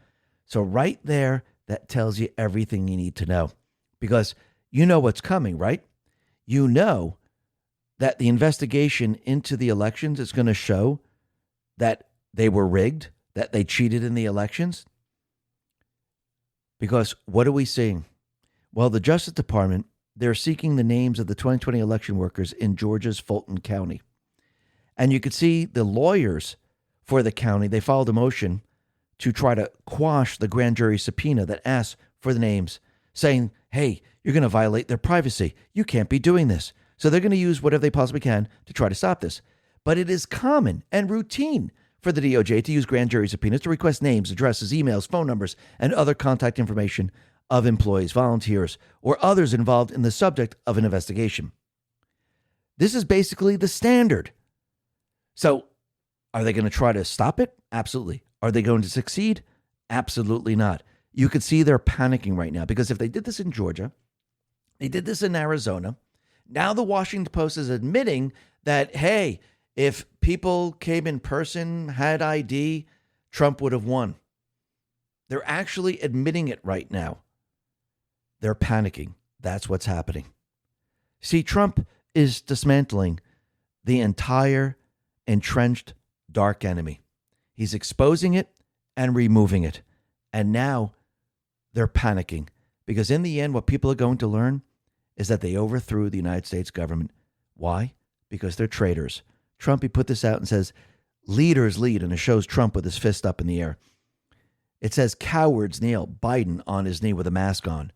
So right there, that tells you everything you need to know. Because you know what's coming, right? You know that the investigation into the elections is going to show that they were rigged, that they cheated in the elections. Because what are we seeing? Well, the Justice Department, they're seeking the names of the 2020 election workers in Georgia's Fulton County. And you could see the lawyers for the county, they filed a motion to try to quash the grand jury subpoena that asks for the names, saying, hey, you're going to violate their privacy. You can't be doing this. So they're going to use whatever they possibly can to try to stop this. But it is common and routine for the DOJ to use grand jury subpoenas to request names, addresses, emails, phone numbers, and other contact information of employees, volunteers, or others involved in the subject of an investigation. This is basically the standard. So are they going to try to stop it? Absolutely. Are they going to succeed? Absolutely not. You could see they're panicking right now because if they did this in Georgia, they did this in Arizona, now the Washington Post is admitting that, hey, if people came in person, had ID, Trump would have won. They're actually admitting it right now. They're panicking. That's what's happening. See, Trump is dismantling the entire entrenched dark enemy. He's exposing it and removing it. And now they're panicking because in the end, what people are going to learn is that they overthrew the United States government. Why? Because they're traitors. Trump, he put this out and says, leaders lead, and it shows Trump with his fist up in the air. It says cowards kneel, Biden on his knee with a mask on,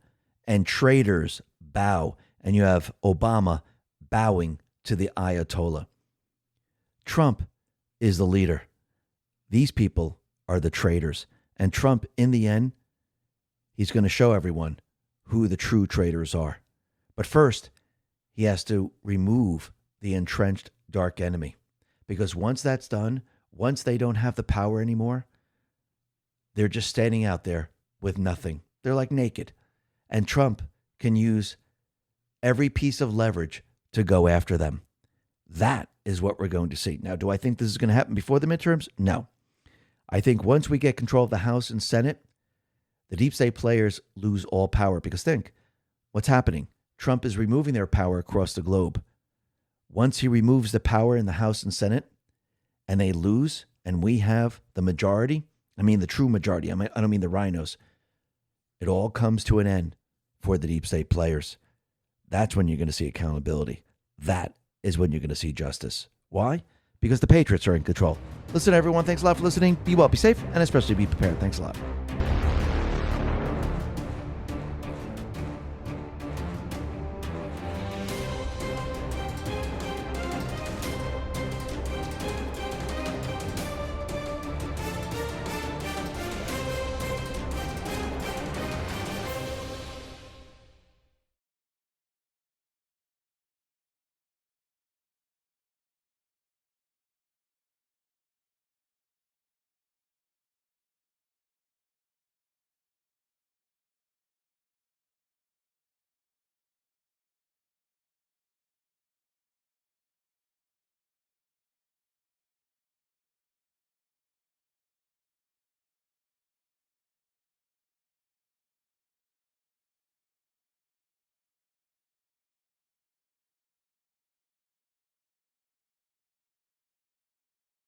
and traitors bow. And you have Obama bowing to the Ayatollah. Trump is the leader. These people are the traitors. And Trump, in the end, he's going to show everyone who the true traitors are. But first, he has to remove the entrenched dark enemy. Because once that's done, once they don't have the power anymore, they're just standing out there with nothing. They're like naked. And Trump can use every piece of leverage to go after them. That is what we're going to see. Now, do I think this is going to happen before the midterms? No. I think once we get control of the House and Senate, the deep state players lose all power. Because think, what's happening? Trump is removing their power across the globe. Once he removes the power in the House and Senate and they lose and we have the majority, I mean the true majority, I don't mean the rhinos, it all comes to an end for the deep state players. That's when you're going to see accountability. That is when you're going to see justice. Why? Because the patriots are in control. Listen, everyone, thanks a lot for listening. Be well, be safe, and especially be prepared. Thanks a lot.